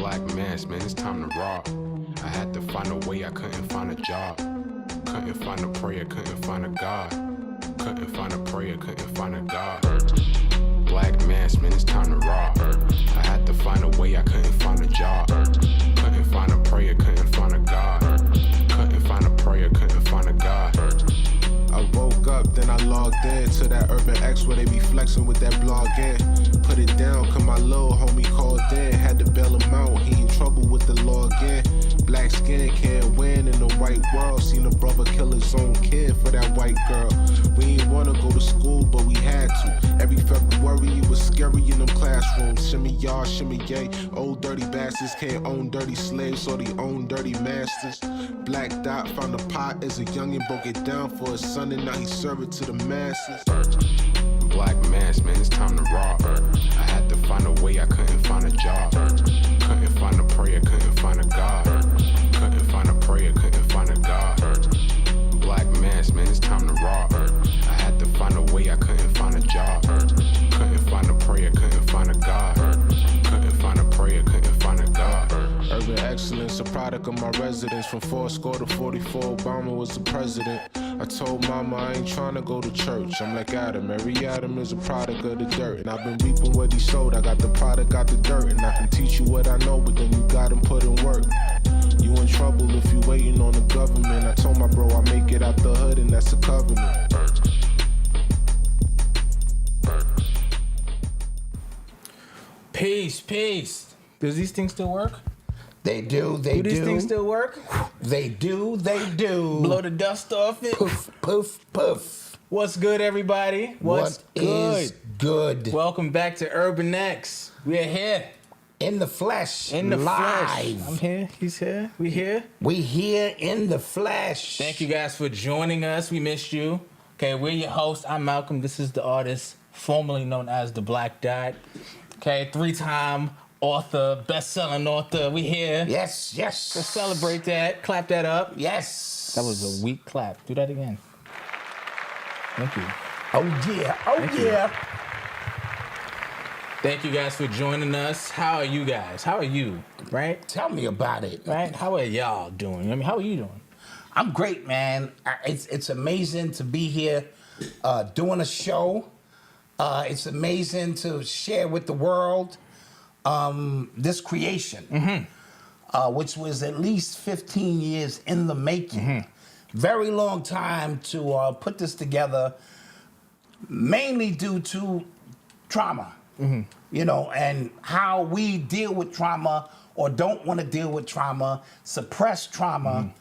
Black mass, man, it's time to rob. I had to find a way, I couldn't find a job. Couldn't find a prayer, couldn't find a God. Couldn't find a prayer, couldn't find a God. Black mass, man, it's time to rob. I had to find a way, I couldn't find a job. Couldn't find a prayer, couldn't find a God. Couldn't find a prayer, couldn't find a God. I woke up, then I logged in to that Urban X where they be flexing with that blog in. Put it down, cause my little homie called in. Had to bail him out, he in trouble with the law again. Black skin can't win in the white world. Seen a brother kill his own kid for that white girl. We ain't wanna go to school, but we had to. Every February it was scary in them classrooms. Shimmy y'all, shimmy yay. Old dirty bastards can't own dirty slaves, so they own dirty masters. Black Dot found a pot as a youngin', broke it down for his son, and now he serve it to the masses. Black mass, man, it's time to rob. I had to find a way, I couldn't find a job. Couldn't find a prayer, couldn't find a God. Couldn't find a prayer, couldn't find a God. Black mass, man, it's time to rob. I had to find a way, I couldn't find a job. Couldn't find a prayer, couldn't find a God. Couldn't find a prayer, couldn't find a God. Urban excellence, a product of my residence. From 4 to 44, Obama was the president. I told mama I ain't tryna go to church. I'm like Adam, every Adam is a product of the dirt. And I've been reaping what he sowed. I got the product, got the dirt. And I can teach you what I know, but then you gotta put in work. You in trouble if you waiting on the government. I told my bro I make it out the hood, and that's a covenant. Peace. Does these things still work? They do. Do these things still work? They do. Blow the dust off it. Poof, poof, poof. What's good, everybody? What is good? Welcome back to Urban X. We're here. In the flesh. In the live. flesh. I'm here. He's here. We here. We here in the flesh. Thank you guys for joining us. We missed you. Okay, we're your host. I'm Malcom. This is the artist formerly known as the Black Dot. Okay, 3-time author, best-selling author. We here. Yes. Let's celebrate that. Clap that up. Yes. That was a weak clap. Do that again. Thank you. Oh yeah. Thank you guys for joining us. How are you guys? How are you? Right? Tell me about it. Right? How are y'all doing? I mean, how are you doing? I'm great, man. It's amazing to be here doing a show. It's amazing to share with the world this creation, which was at least 15 years in the making. Very long time to put this together, mainly due to trauma, you know, and how we deal with trauma or don't want to deal with trauma, suppress trauma.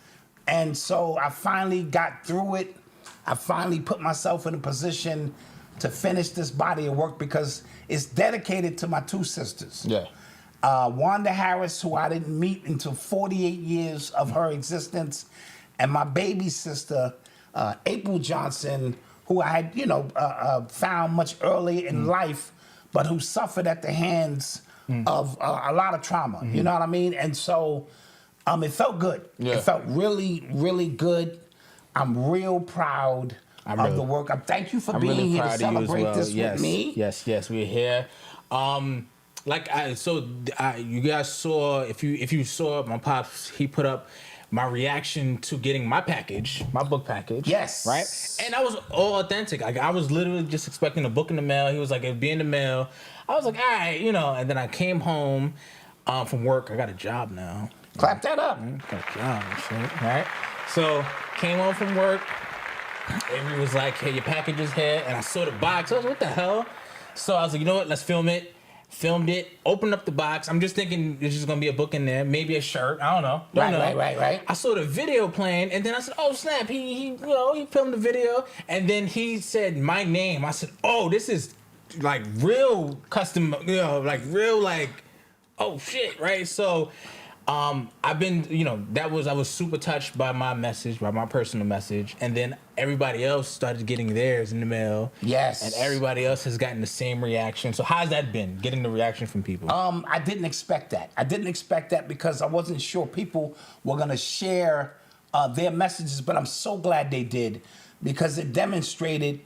And so I finally got through it. I finally put myself in a position to finish this body of work because it's dedicated to my two sisters. Yeah. Wanda Harris, who I didn't meet until 48 years of her existence, and my baby sister, April Johnson, who I had, found much early in life, but who suffered at the hands of a lot of trauma. You know what I mean? And so it felt good. Yeah. It felt really, really good. I'm real proud of the work. Thank you for being here to celebrate this with me. Yes, we're here. You guys saw, if you saw my pops, he put up my reaction to getting my book package. Yes. Right? And that was all authentic. I was literally just expecting a book in the mail. He was like, it'd be in the mail. I was like, all right, and then I came home from work. I got a job now. Clap that up. Got a job and shit, right? So, came home from work. Avery was like, hey, your package is here. And I saw the box. I was like, what the hell? So I was like, you know what? Let's film it. Filmed it. Opened up the box. I'm just thinking there's just going to be a book in there. Maybe a shirt. I don't know. Right. I saw the video playing. And then I said, oh, snap. He filmed the video. And then he said my name. I said, oh, this is like real custom, oh, shit, right? So I've been, I was super touched by my message, by my personal message, and then everybody else started getting theirs in the mail. Yes. And everybody else has gotten the same reaction. So how's that been, getting the reaction from people? I didn't expect that. I didn't expect that because I wasn't sure people were going to share their messages, but I'm so glad they did because it demonstrated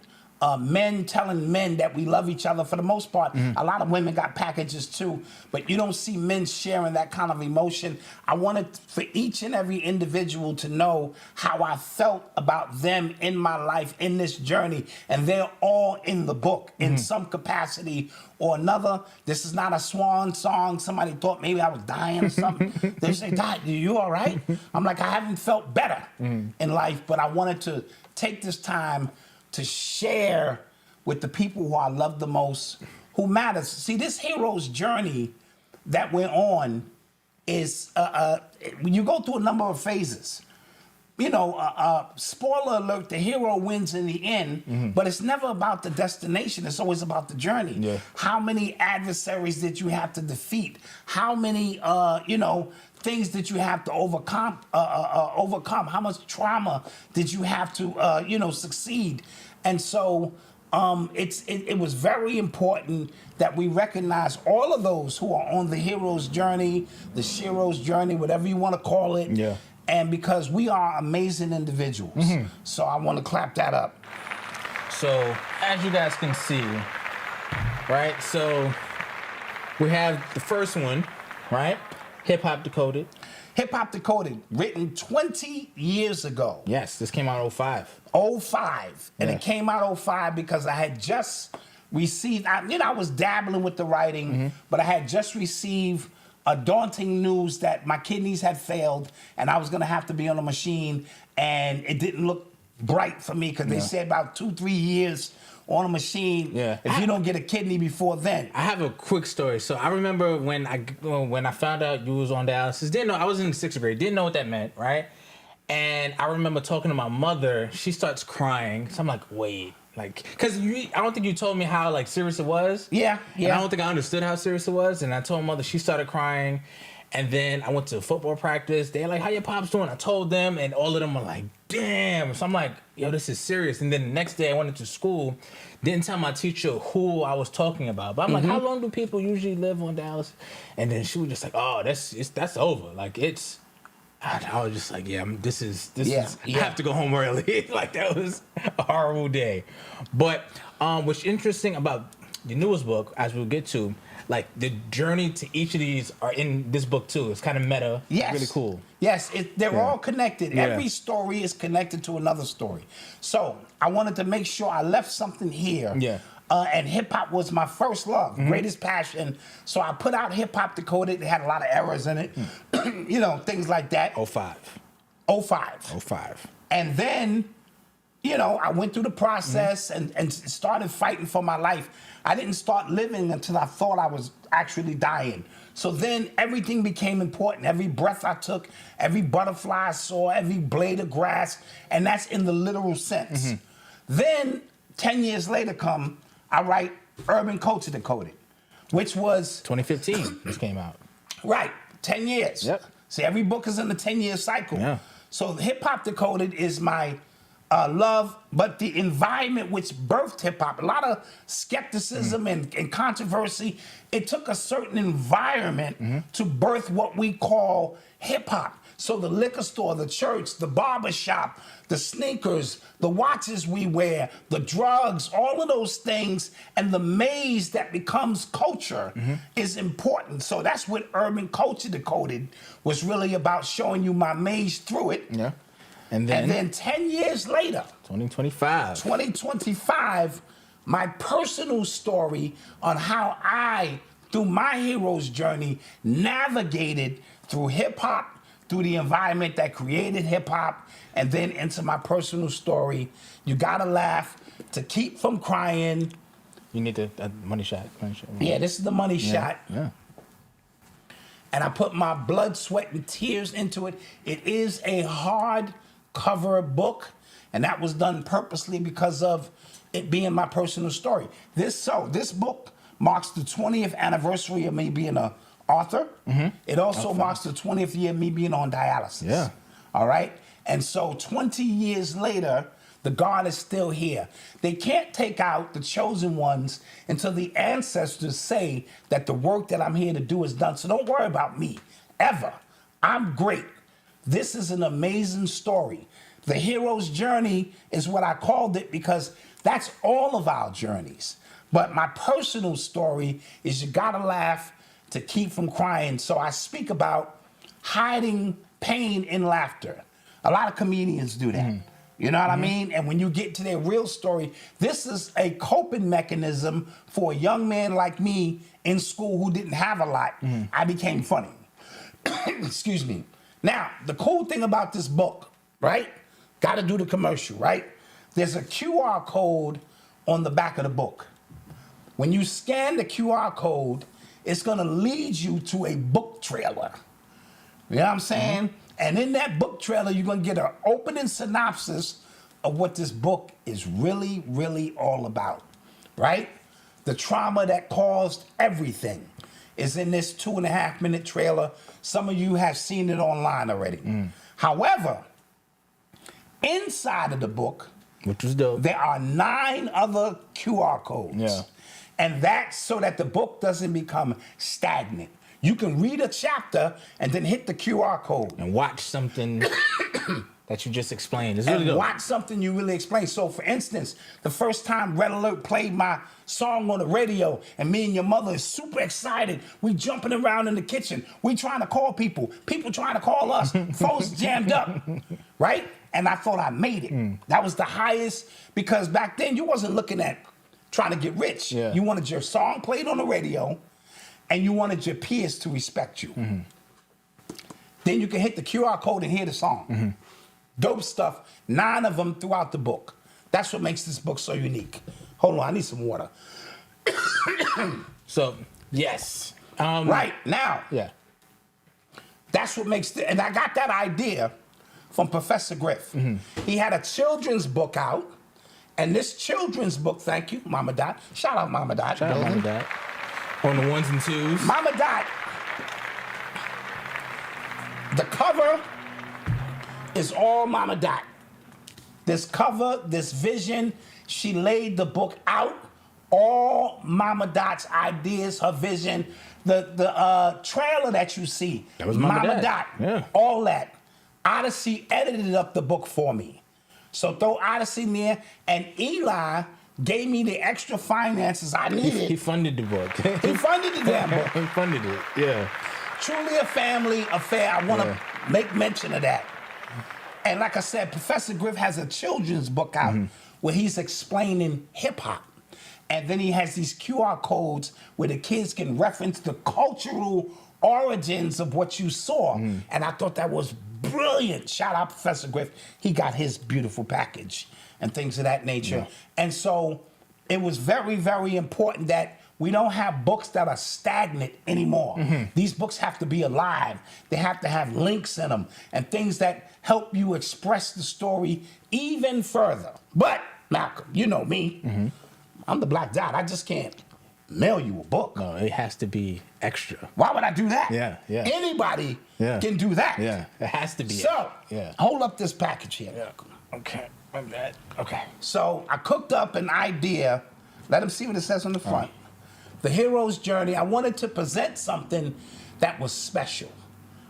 men telling men that we love each other for the most part. A lot of women got packages too, but you don't see men sharing that kind of emotion. I wanted for each and every individual to know how I felt about them in my life, in this journey, and they're all in the book in some capacity or another. This is not a swan song. Somebody thought maybe I was dying or something. They say, "Dad, you all right?" I'm like, I haven't felt better in life, but I wanted to take this time to share with the people who I love the most, who matters. See, this hero's journey that we're on is, you go through a number of phases. You know, spoiler alert, the hero wins in the end, but it's never about the destination. It's always about the journey. Yeah. How many adversaries did you have to defeat? How many, things did you have to overcome? How much trauma did you have to, succeed? And so it was very important that we recognize all of those who are on the hero's journey, the Shiro's journey, whatever you want to call it. Yeah. And because we are amazing individuals. So I want to clap that up. So as you guys can see, right? So we have the first one, right? Hip Hop Decoded. Hip Hop Decoded, written 20 years ago. Yes, this came out in 05. 05. And Yeah. it came out 05 because I had just received, I was dabbling with the writing, but I had just received a daunting news that my kidneys had failed and I was going to have to be on a machine, and it didn't look bright for me because they said about 2-3 years on a machine. Yeah. If you don't get a kidney before then. I have a quick story. So I remember when I found out you was on dialysis, didn't know, I was in the 6th grade, didn't know what that meant, right? And I remember talking to my mother, she starts crying. So I'm like, wait, like, cause I don't think you told me how like serious it was. Yeah. And I don't think I understood how serious it was. And I told mother, she started crying. And then I went to football practice. They're like, how your pops doing? I told them, and all of them were like, damn. So I'm like, yo, this is serious. And then the next day I went into school, didn't tell my teacher who I was talking about. But I'm like, how long do people usually live on dialysis? And then she was just like, oh, that's over. Like I was just like, yeah, this is. I have to go home early. Like that was a horrible day. But what's interesting about the newest book, as we'll get to, like the journey to each of these are in this book too. It's kind of meta. Yes. Really cool. Yes, they're all connected. Yeah. Every story is connected to another story. So I wanted to make sure I left something here. Yeah. And hip hop was my first love, greatest passion. So I put out Hip Hop Decoded. It had a lot of errors in it, things like that. 05. 05. And then, I went through the process and started fighting for my life. I didn't start living until I thought I was actually dying. So then everything became important. Every breath I took, every butterfly I saw, every blade of grass, and that's in the literal sense. Then 10 years later I write Urban Culture Decoded, which was 2015 this came out. right, 10 years. Yep. See, every book is in the 10-year cycle. Yeah. So Hip Hop Decoded is my love, but the environment which birthed hip hop, a lot of skepticism and controversy. It took a certain environment to birth what we call hip hop. So the liquor store, the church, the barber shop, the sneakers, the watches we wear, the drugs, all of those things, and the maze that becomes culture is important. So that's what Urban Culture Decoded was really about, showing you my maze through it. Yeah. And then 10 years later, 2025, my personal story on how I, through my hero's journey, navigated through hip hop, through the environment that created hip hop, and then into my personal story. You gotta laugh to keep from crying. You need the money shot. Yeah, this is the money shot. Yeah. And I put my blood, sweat, and tears into it. It is a hard cover book, and that was done purposely because of it being my personal story. This book marks the 20th anniversary of me being an author. It also marks the 20th year of me being on dialysis. Yeah. All right? And so 20 years later, the God is still here. They can't take out the chosen ones until the ancestors say that the work that I'm here to do is done. So don't worry about me, ever. I'm great. This is an amazing story. The hero's journey is what I called it because That's all of our journeys. But my personal story is you gotta laugh to keep from crying. So I speak about hiding pain in laughter. A lot of comedians do that. You know what I mean? And when you get to their real story, this is a coping mechanism for a young man like me in school who didn't have a lot. I became funny. Excuse me. Now, the cool thing about this book, right? Gotta do the commercial, right? There's a QR code on the back of the book. When you scan the QR code, it's gonna lead you to a book trailer. You know what I'm saying? And in that book trailer, you're gonna get an opening synopsis of what this book is really, really all about, right? The trauma that caused everything is in this 2.5-minute trailer. Some of you have seen it online already. However, inside of the book, which was dope, there are 9 other QR codes. Yeah. And that's so that the book doesn't become stagnant. You can read a chapter and then hit the QR code. and watch something that you just explained. It's really And dope. watch something you really explain. So, for instance, the first time Red Alert played my song on the radio, and me and your mother is super excited. We jumping around in the kitchen. We trying to call people. People trying to call us. Phones jammed up, right? And I thought I made it. That was the highest, because back then you wasn't looking at trying to get rich. Yeah. You wanted your song played on the radio, and you wanted your peers to respect you. Then you can hit the QR code and hear the song. Dope stuff, 9 of them throughout the book. That's what makes this book so unique. Hold on, I need some water. So, yes. Right, now, Yeah. that's what makes and I got that idea from Professor Griff. He had a children's book out, and this children's book, thank you, Mama Dot. Shout out Mama Dot. Shout out Mama Dot. On the 1s and 2s. Mama Dot. The cover is all Mama Dot. This cover, this vision, she laid the book out. All Mama Dot's ideas, her vision, the trailer that you see. That was Mama Dot. Yeah. All that. Odyssey edited up the book for me. So throw Odyssey in there, and Eli gave me the extra finances I needed. He funded the book. He funded the damn book. He funded it, yeah. Truly a family affair. I want to Yeah. make mention of that. And like I said, Professor Griff has a children's book out where he's explaining hip hop. And then he has these QR codes where the kids can reference the cultural origins of what you saw. And I thought that was brilliant. Shout out Professor Griff. He got his beautiful package and things of that nature. Yeah. And so it was very, very important that we don't have books that are stagnant anymore. These books have to be alive. They have to have links in them and things that help you express the story even further. But, Malcolm, you know me. I'm the Black Dot. I just can't mail you a book. No, it has to be extra. Why would I do that? Yeah, yeah. Anybody Yeah. can do that. Yeah, it has to be. So, yeah. hold up this package here. Okay, my bad. Okay. So I cooked up an idea. Let them see what it says on the front. The hero's journey. I wanted to present something that was special.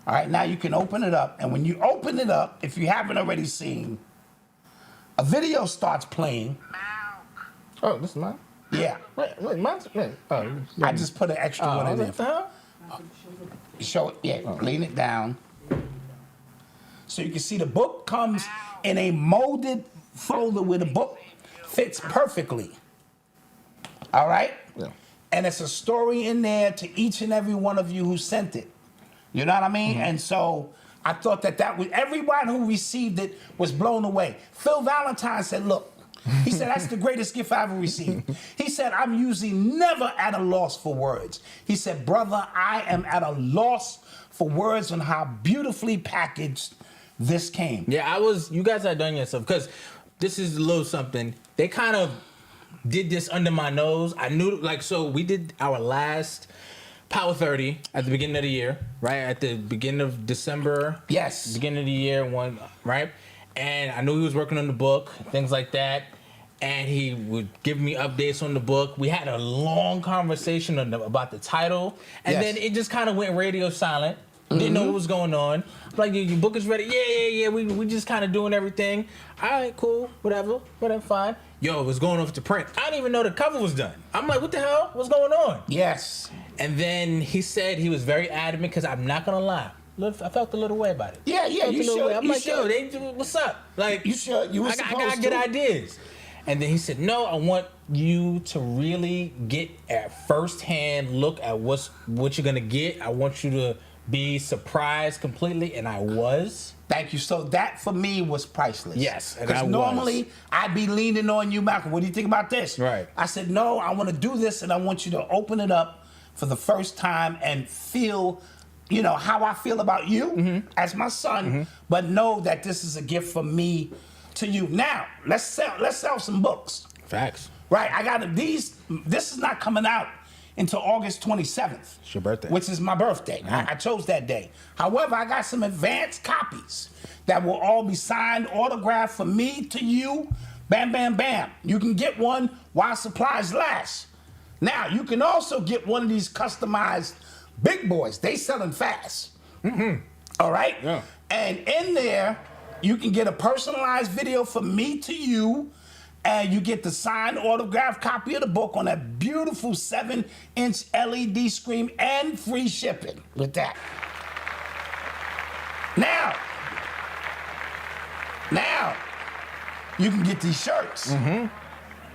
All right, now you can open it up. And when you open it up, if you haven't already seen, a video starts playing. Oh, this is mine? Yeah. Wait, mine's... Wait. Oh, I just put an extra one in what the there. hell? Show it, yeah, lean it down. So you can see the book comes in a molded folder where the book fits perfectly. All right? Yeah. And it's a story in there to each and every one of you who sent it. You know what I mean? And so I thought that was, everyone who received it was blown away. Phil Valentine said, look, he said, that's the greatest gift I ever received. He said, I'm usually never at a loss for words. He said, brother, I am at a loss for words on how beautifully packaged this came. Yeah, you guys are done yourself, because this is a little something. They kind of did this under my nose. I knew, like, so we did our last Power 30 at the beginning of the year, right? At the beginning of December. Yes. Beginning of the year, right? And I knew he was working on the book, things like that. And he would give me updates on the book. We had a long conversation about the title. And Yes. then it just kind of went radio silent. Didn't know what was going on. Like, your book is ready. Yeah. We just kind of doing everything. All right, cool. Whatever, fine. yo, what's going on with the print? I didn't even know the cover was done. I'm like, what the hell? What's going on? Yes. And then he said he was very adamant because I'm not gonna lie. I felt a little way about it. Yeah, you should. I'm like, yo, what's up? Like, you should. You were I got good ideas. And then he said, no, I want you to really get at firsthand look at what you're gonna get. I want you to be surprised completely, and I was. Thank you. So that for me was priceless. Yes, and because normally I'd be leaning on you, Malcolm. What do you think about this? Right. I said, no, I want to do this, and I want you to open it up for the first time and feel, you know, how I feel about you as my son, but know that this is a gift from me to you. Now, let's sell some books. Facts. Right. I got these. This is not coming out until August 27th. It's your birthday. Which is my birthday. I chose that day. However, I got some advanced copies that will all be signed, autographed from me to you. Bam, bam, bam. You can get one while supplies last. Now, you can also get one of these customized big boys. They selling fast. All right? Yeah. And in there, you can get a personalized video from me to you, and you get the signed autographed copy of the book on that beautiful 7-inch LED screen and free shipping with that. Now, you can get these shirts,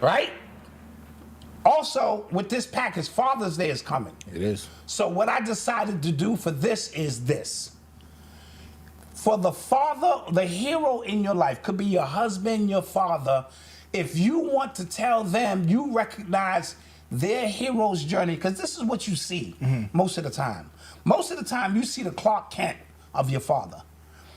right? Also, with this package, Father's Day is coming. It is. So what I decided to do for this is this. For the father, the hero in your life, could be your husband, your father. If you want to tell them you recognize their hero's journey, because this is what you see most of the time. Most of the time, you see the Clark Kent of your father.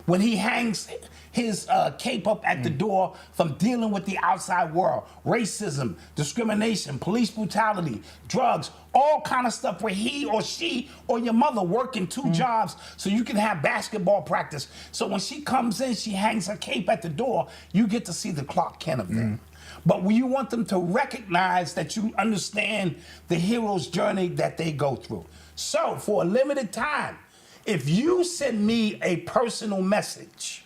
When he hangs his cape up at the door from dealing with the outside world, racism, discrimination, police brutality, drugs, all kind of stuff where he or she or your mother working two jobs so you can have basketball practice. So when she comes in, she hangs her cape at the door, you get to see the Clark Kent of them. But you want them to recognize that you understand the hero's journey that they go through. So for a limited time, if you send me a personal message,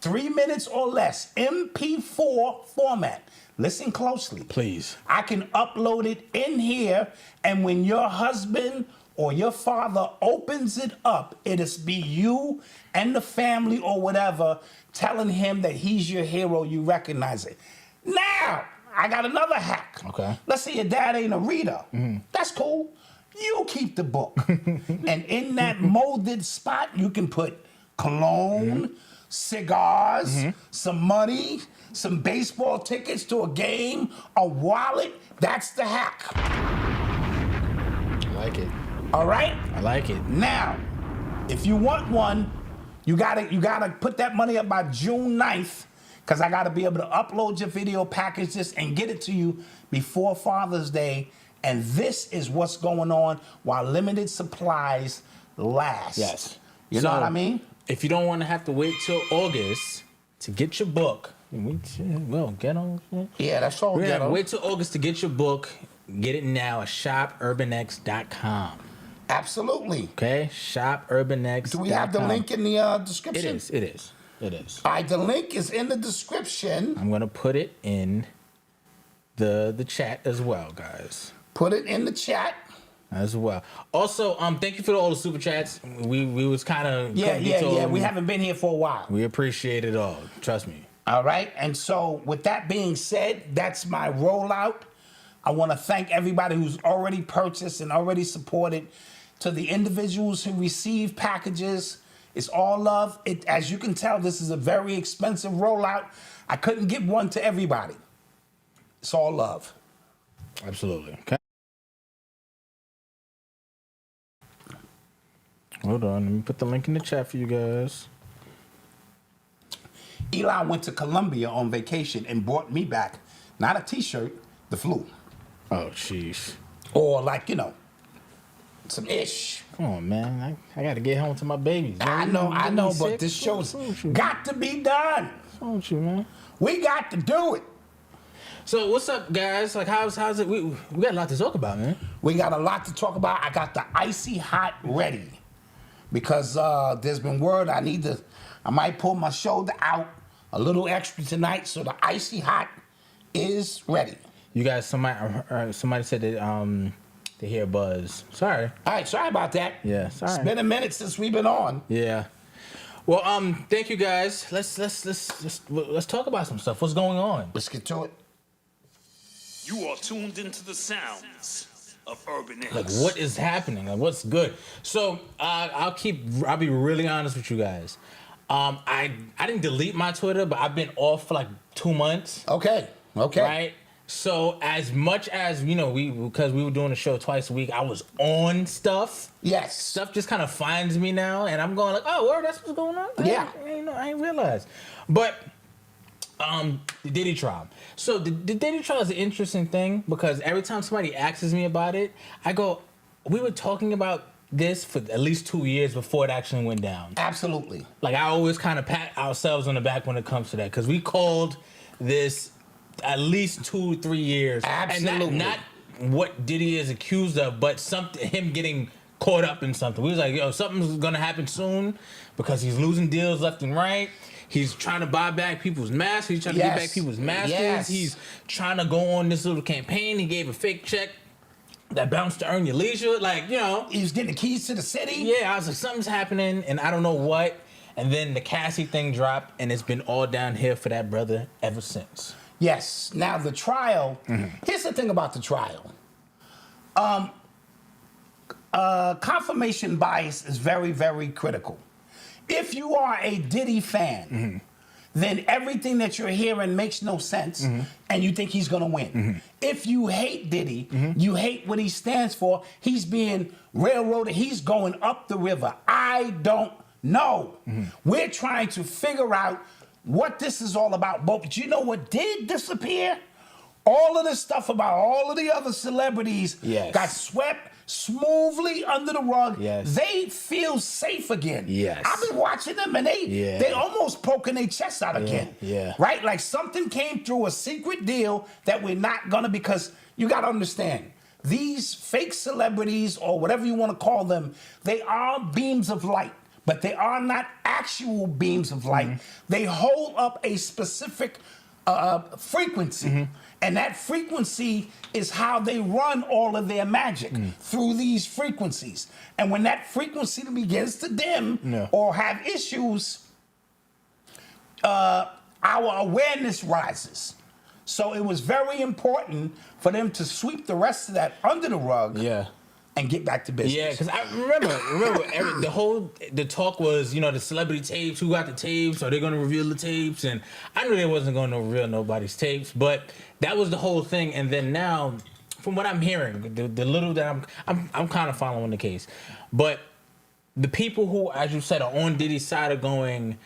3 minutes or less, MP4 format, listen closely. Please. I can upload it in here, and when your husband or your father opens it up, it'll be you and the family or whatever telling him that he's your hero, you recognize it. Now, I got another hack. Okay. Let's say your dad ain't a reader. That's cool. You keep the book. And in that molded spot, you can put cologne, cigars, some money, some baseball tickets to a game, a wallet. That's the hack. I like it. All right? I like it. Now, if you want one, you gotta put that money up by June 9th, because I gotta be able to upload your video, package this, and get it to you before Father's Day. And this is what's going on while limited supplies last. Yes. You know what I mean? If you don't want to have to wait till August to get your book, well, get on. Yeah, that's all. Wait till August to get your book. Get it now at shopurbanx.com. Absolutely. Okay? Shopurbanx.com. Do we have the link in the description? It is. All right, the link is in the description. I'm going to put it in the chat as well, guys. Put it in the chat as well. Also, thank you for all the super chats. We was kind of yeah. We haven't been here for a while. We appreciate it all. Trust me. All right. And so, with that being said, that's my rollout. I want to thank everybody who's already purchased and already supported. To the individuals who receive packages, it's all love. As you can tell, this is a very expensive rollout. I couldn't give one to everybody. It's all love. Absolutely. Okay. Hold on, let me put the link in the chat for you guys. Eli went to Colombia on vacation and brought me back, not a t-shirt, the flu. Oh, jeez. Or like, some ish. Come on, man. I got to get home to my babies. Man. I know, but this show's got to be done. Don't you, man? We got to do it. So what's up, guys? Like, how's it? We got a lot to talk about, man. We got a lot to talk about. I got the icy hot ready because there's been word I might pull my shoulder out a little extra tonight, so the icy hot is ready. You guys, somebody said that they hear a buzz. Sorry. All right, sorry about that. Yeah, sorry. It's been a minute since we've been on. Yeah. Well, thank you guys. Let's talk about some stuff. What's going on? Let's get to it. You are tuned into the sounds of Urban X. Like, what is happening? Like, what's good? So, I'll be really honest with you guys. I didn't delete my Twitter, but I've been off for like 2 months. Okay. Right? So as much as, because we were doing a show twice a week, I was on stuff. Yes. Stuff just kind of finds me now, and I'm going like, oh, word, that's what's going on? Yeah. I ain't realized. But the Diddy trial. So the Diddy trial is an interesting thing because every time somebody asks me about it, I go, we were talking about this for at least 2 years before it actually went down. Absolutely. Like, I always kind of pat ourselves on the back when it comes to that because we called this at least 2-3 years. Absolutely. And not what Diddy is accused of, but him getting caught up in something. We was like, yo, something's gonna happen soon because he's losing deals left and right. He's trying to buy back people's masks. He's trying to get back people's masters. Yes. He's trying to go on this little campaign. He gave a fake check that bounced to earn your leisure. Like, He was getting the keys to the city. Yeah, I was like, something's happening, and I don't know what. And then the Cassie thing dropped, and it's been all downhill for that brother ever since. Yes. Now, the trial, here's the thing about the trial. Confirmation bias is very, very critical. If you are a Diddy fan, then everything that you're hearing makes no sense, and you think he's going to win. If you hate Diddy, you hate what he stands for, he's being railroaded, he's going up the river. I don't know. We're trying to figure out what this is all about. But you know what did disappear? All of this stuff about all of the other celebrities got swept smoothly under the rug. Yes. They feel safe again. Yes. I've been watching them and they almost poking their chests out again. Yeah. Right? Like something came through a secret deal that we're not gonna, because you gotta understand, these fake celebrities or whatever you want to call them, they are beams of light, but they are not actual beams of light. They hold up a specific frequency. And that frequency is how they run all of their magic, through these frequencies. And when that frequency begins to dim or have issues, our awareness rises. So it was very important for them to sweep the rest of that under the rug and get back to business. Yeah, because I remember the talk was, the celebrity tapes, who got the tapes, are they going to reveal the tapes? And I knew they wasn't going to reveal nobody's tapes, but that was the whole thing. And then now, from what I'm hearing, the little that I'm kind of following the case, but the people who, as you said, are on Diddy's side are going,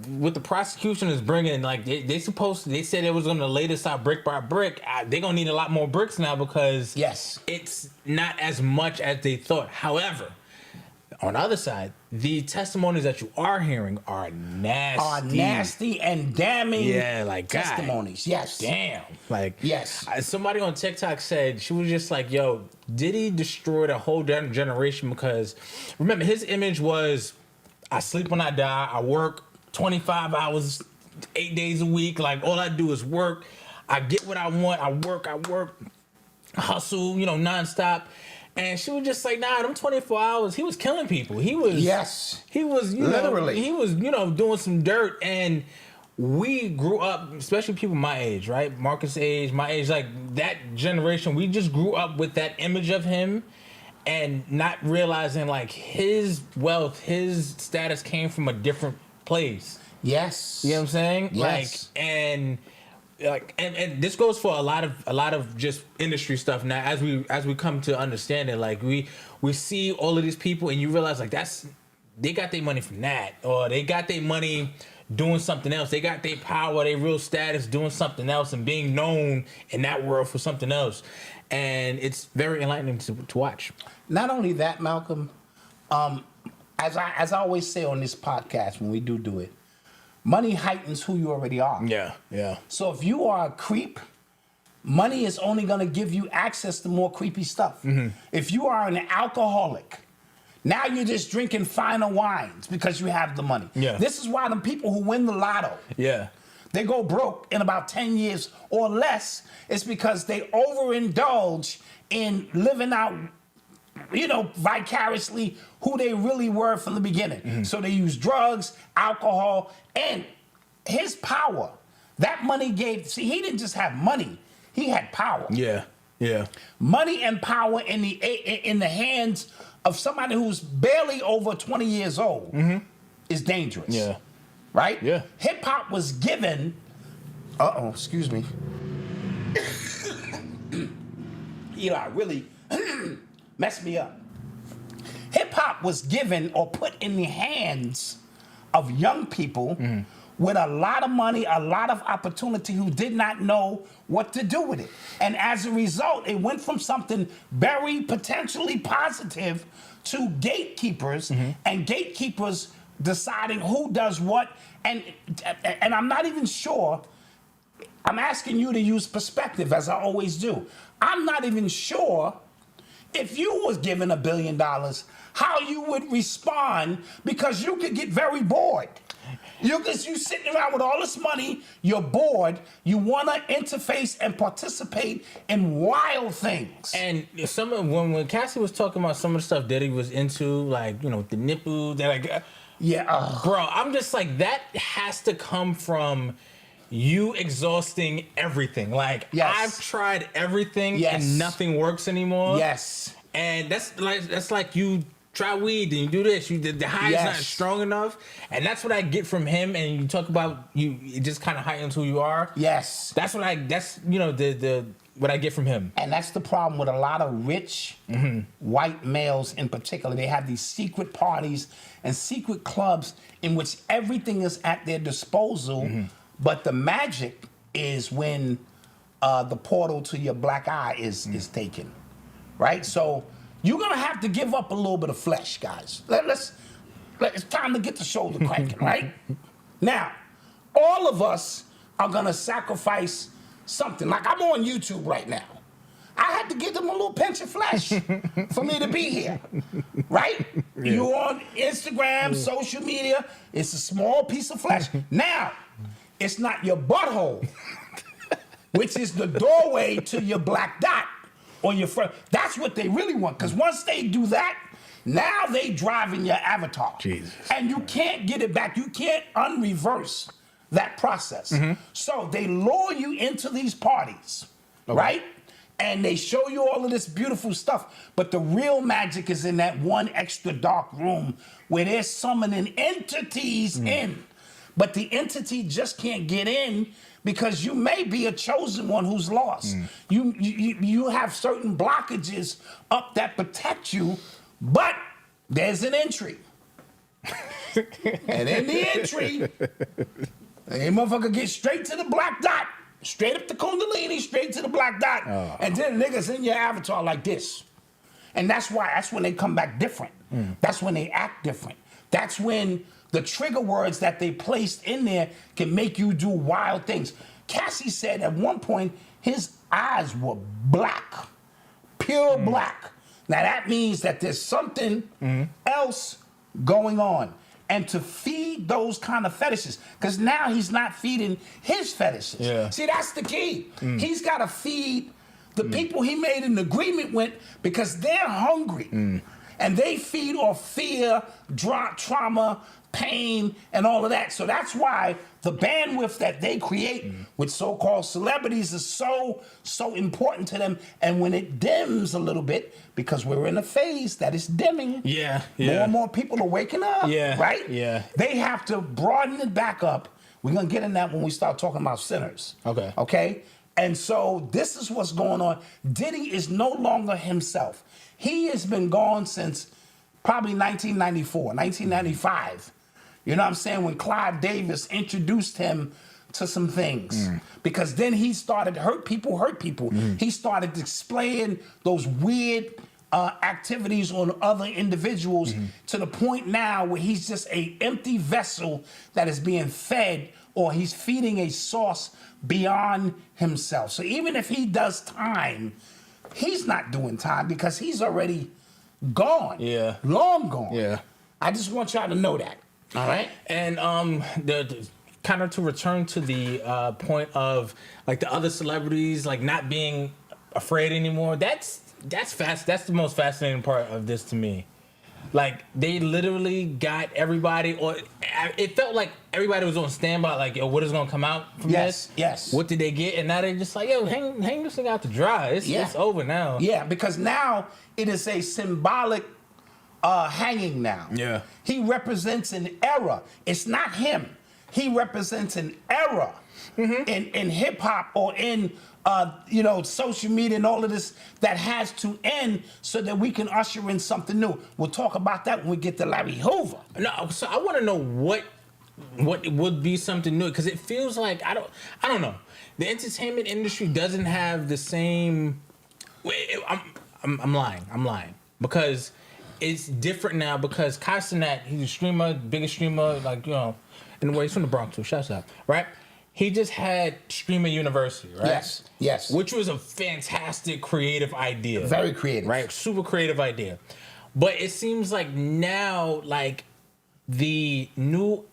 what the prosecution is bringing, like they said it was going to lay this out brick by brick. They're going to need a lot more bricks now because it's not as much as they thought. However, on the other side, the testimonies that you are hearing are nasty. Are nasty and damning testimonies. God, yes. Damn. Like, yes. Somebody on TikTok said, she was just like, yo, Diddy destroyed a whole generation because, remember, his image was, I sleep when I die, I work 25 hours, 8 days a week. Like, all I do is work. I get what I want. I work, hustle, nonstop. And she was just like, nah, them 24 hours, he was killing people. He was, literally. He was, doing some dirt. And we grew up, especially people my age, right? Marcus' age, my age, like that generation, we just grew up with that image of him and not realizing like his wealth, his status came from a different place. Yes. You know what I'm saying? Yes. And this goes for a lot of just industry stuff now as we come to understand it. Like we see all of these people and you realize like they got their money from that, or they got their money doing something else. They got their power, their real status doing something else and being known in that world for something else. And it's very enlightening to watch. Not only that, Malcolm, as I always say on this podcast when we do it, money heightens who you already are. Yeah. So if you are a creep, money is only going to give you access to more creepy stuff. If you are an alcoholic, now you're just drinking finer wines because you have the money. Yeah. This is why the people who win the lotto, they go broke in about 10 years or less, it's because they overindulge in living out, vicariously who they really were from the beginning. So they use drugs, alcohol, and his power. That money he didn't just have money, he had power. Yeah. Money and power in the hands of somebody who's barely over 20 years old is dangerous. Yeah. Right? Yeah. Hip hop was given. Excuse me. Eli really messed me up. Hip hop was given or put in the hands of young people with a lot of money, a lot of opportunity, who did not know what to do with it. And as a result, it went from something very potentially positive to gatekeepers, and gatekeepers deciding who does what. And I'm not even sure, I'm asking you to use perspective, as I always do. I'm not even sure if you was given $1 billion, how you would respond, because you could get very bored. You sitting around with all this money, you're bored, you want to interface and participate in wild things. And when Cassie was talking about some of the stuff Diddy was into, the nipples, bro, I'm just like, that has to come from you exhausting everything. Yes. I've tried everything, yes, and nothing works anymore. Yes. And that's like you try weed and you do this. The high is not strong enough, and that's what I get from him. And you talk about it just kind of heightens who you are. Yes. That's what what I get from him. And that's the problem with a lot of rich white males in particular. They have these secret parties and secret clubs in which everything is at their disposal, but the magic is when the portal to your black eye is taken, right? So you're gonna have to give up a little bit of flesh, guys. It's time to get the shoulder cranking, right? Now, all of us are gonna sacrifice something. Like, I'm on YouTube right now. I had to give them a little pinch of flesh for me to be here, right? Yeah. You're on Instagram, social media. It's a small piece of flesh. Now, it's not your butthole, which is the doorway to your black dot or your front. That's what they really want, because once they do that, now they driving your avatar. Jesus. And you can't get it back. You can't unreverse that process. So they lure you into these parties, right? And they show you all of this beautiful stuff. But the real magic is in that one extra dark room where they're summoning entities in. But the entity just can't get in because you may be a chosen one who's lost. You have certain blockages up that protect you, but there's an entry. And in the entry, the motherfucker gets straight to the black dot, straight up the Kundalini, straight to the black dot, and then the niggas in your avatar like this. And that's when they come back different. That's when they act different. That's when the trigger words that they placed in there can make you do wild things. Cassie said at one point his eyes were black, pure black. Now that means that there's something else going on. And to feed those kind of fetishes, because now he's not feeding his fetishes. Yeah. See, that's the key. He's got to feed the people he made an agreement with, because they're hungry. And they feed off fear, trauma, pain, and all of that. So that's why the bandwidth that they create with so-called celebrities is so important to them. And when it dims a little bit, because we're in a phase that is dimming, more and more people are waking up, right? Yeah. They have to broaden it back up. We're going to get in that when we start talking about sinners. Okay? And so this is what's going on. Diddy is no longer himself. He has been gone since probably 1994, 1995. You know what I'm saying? When Clive Davis introduced him to some things. Because then he started hurt people. He started displaying those weird activities on other individuals to the point now where he's just an empty vessel that is being fed, or he's feeding a source beyond himself. So even if he does time, he's not doing time because he's already gone. Yeah. Long gone. Yeah. I just want y'all to know that. All right. And kind of to return to the point of like the other celebrities like not being afraid anymore. That's fast. That's the most fascinating part of this to me. Like they literally got everybody, or it felt like everybody was on standby. Like, yo, what is gonna come out from this? Yes. What did they get? And now they're just like, yo, hang this thing out to dry. It's over now. Yeah, because now it is a symbolic hanging now. Yeah. He represents an era. It's not him. He represents an era in hip hop or in social media and all of this that has to end so that we can usher in something new. We'll talk about that when we get to Larry Hoover. No, so I want to know what would be something new, because it feels like I don't know. The entertainment industry doesn't have the same. I'm lying because it's different now, because Kai Cenat, he's a streamer, biggest streamer, like, in the way he's from the Bronx too. Shouts out, right? He just had Streamer University, right? Yes. Which was a fantastic creative idea. Very creative. Right? Super creative idea. But it seems like now, like, the new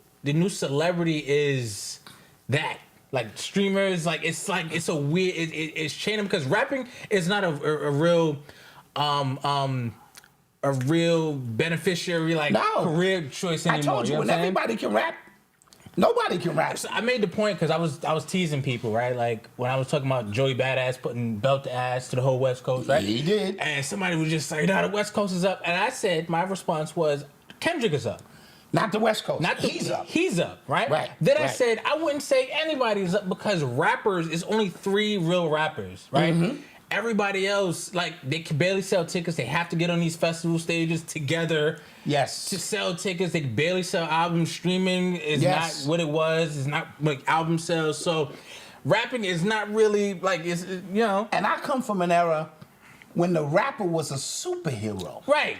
celebrity is that. Like, streamers, it's a weird, it's changing, because rapping is not a real beneficiary, career choice anymore. I told you, when everybody can rap, nobody can rap. So I made the point because I was teasing people, right? Like when I was talking about Joey Badass putting belt to ass to the whole West Coast, right? He did. And somebody was just like, "No, the West Coast is up." And I said, my response was, Kendrick is up. Not the West Coast. He's up. He's up, right? Right. Then I said, I wouldn't say anybody's up, because rappers is only 3 real rappers, right? Mm-hmm. Everybody else, like, they can barely sell tickets. They have to get on these festival stages together. Yes. To sell tickets. They can barely sell albums. Streaming is not what it was. It's not like album sales. So rapping is not really like, And I come from an era when the rapper was a superhero. Right.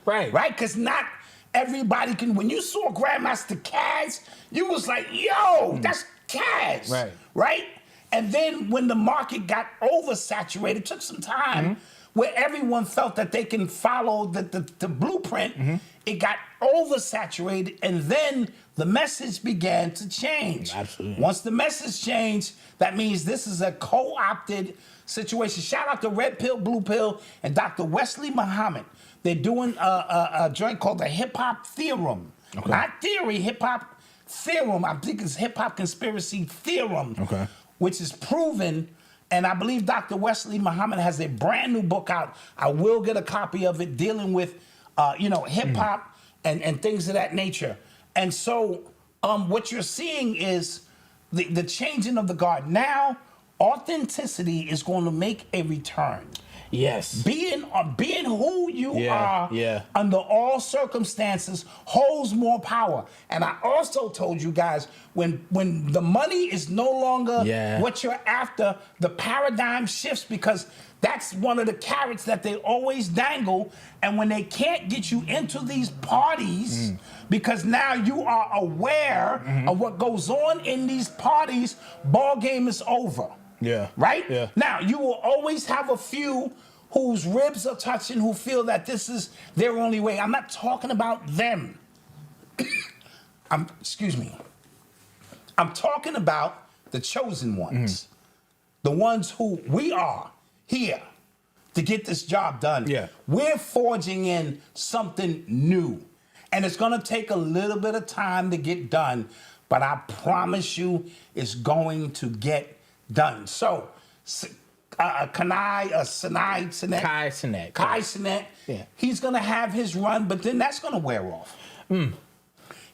Right? Because not everybody can. When you saw Grandmaster Caz, you was like, yo, that's Caz. Right? And then when the market got oversaturated, it took some time where everyone felt that they can follow the blueprint. It got oversaturated, and then the message began to change. Absolutely. Once the message changed, that means this is a co-opted situation. Shout out to Red Pill, Blue Pill, and Dr. Wesley Muhammad. They're doing a joint called the Hip Hop Theorem. Okay. Not theory, Hip Hop Theorem. I think it's Hip Hop Conspiracy Theorem. Okay. Which is proven, and I believe Dr. Wesley Muhammad has a brand new book out. I will get a copy of it, dealing with, hip hop and things of that nature. And so, what you're seeing is the changing of the guard. Now, authenticity is going to make a return. Yes. Being who you are under all circumstances holds more power. And I also told you guys, when the money is no longer what you're after, the paradigm shifts, because that's one of the carrots that they always dangle. And when they can't get you into these parties, because now you are aware of what goes on in these parties, ball game is over. Yeah. Right? Yeah. Now, you will always have a few whose ribs are touching, who feel that this is their only way. I'm not talking about them. Excuse me. I'm talking about the chosen ones. The ones who we are here to get this job done. Yeah. We're forging in something new. And it's going to take a little bit of time to get done, but I promise you it's going to get done. So, Kai Cenat, he's going to have his run, but then that's going to wear off.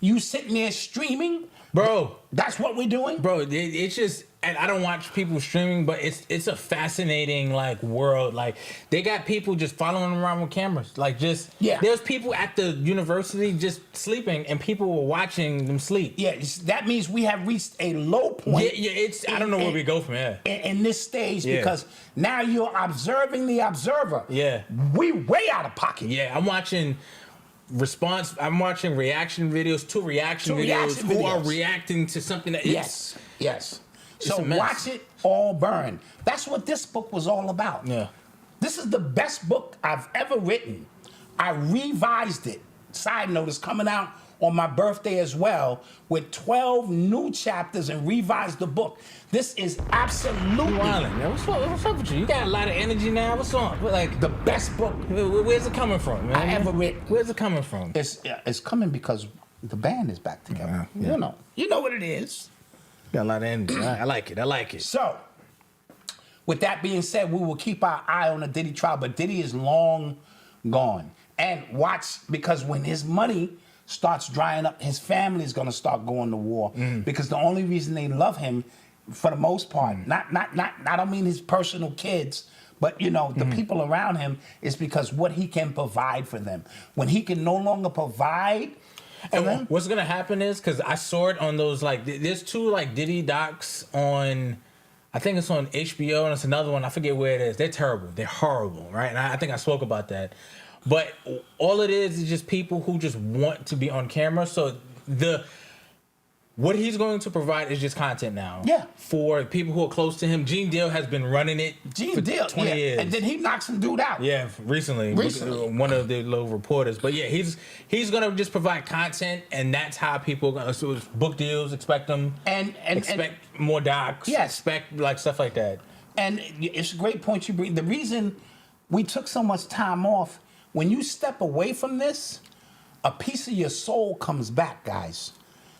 You sitting there streaming, bro. That's what we're doing, bro. It's just, and I don't watch people streaming, but it's a fascinating world. Like, they got people just following around with cameras. Like, just there's people at the university just sleeping, and people were watching them sleep. Yeah, that means we have reached a low point. It's I don't know where we go from here in this stage, because now you're observing the observer. Yeah, we way out of pocket. Yeah, I'm watching reaction videos to reaction videos who are reacting to something that yes. So watch it all burn. That's what this book was all about. Yeah. This is the best book I've ever written. I revised it. Side note, it's coming out on my birthday as well with 12 new chapters and revised the book. This is absolutely Man, what's up with you? You got a lot of energy now. What's on? Like the best book where's it coming from, man? I ever read. Where's it coming from? It's coming because the band is back together. Yeah. You know what it is. Got a lot of energy. I like it. So, with that being said, we will keep our eye on the Diddy trial, but Diddy is long gone. And watch, because when his money starts drying up, his family is going to start going to war. Because the only reason they love him, for the most part, I don't mean his personal kids, but the people around him, is because what he can provide for them. When he can no longer provide. And what's gonna happen is, because I saw it on those, like, there's two like Diddy docs on, I think it's on HBO, and it's another one, I forget where it is. They're terrible. They're horrible, right? And I think I spoke about that. But all it is just people who just want to be on camera. So what he's going to provide is just content now. Yeah. For people who are close to him. Gene Deal has been running it for 20 years. And then he knocked some dude out. Yeah, recently. One of the little reporters. But yeah, he's going to just provide content, and that's how people are going to, so book deals, expect them. And expect more docs. Yes. Expect like stuff like that. And it's a great point you bring. The reason we took so much time off, when you step away from this, a piece of your soul comes back, guys.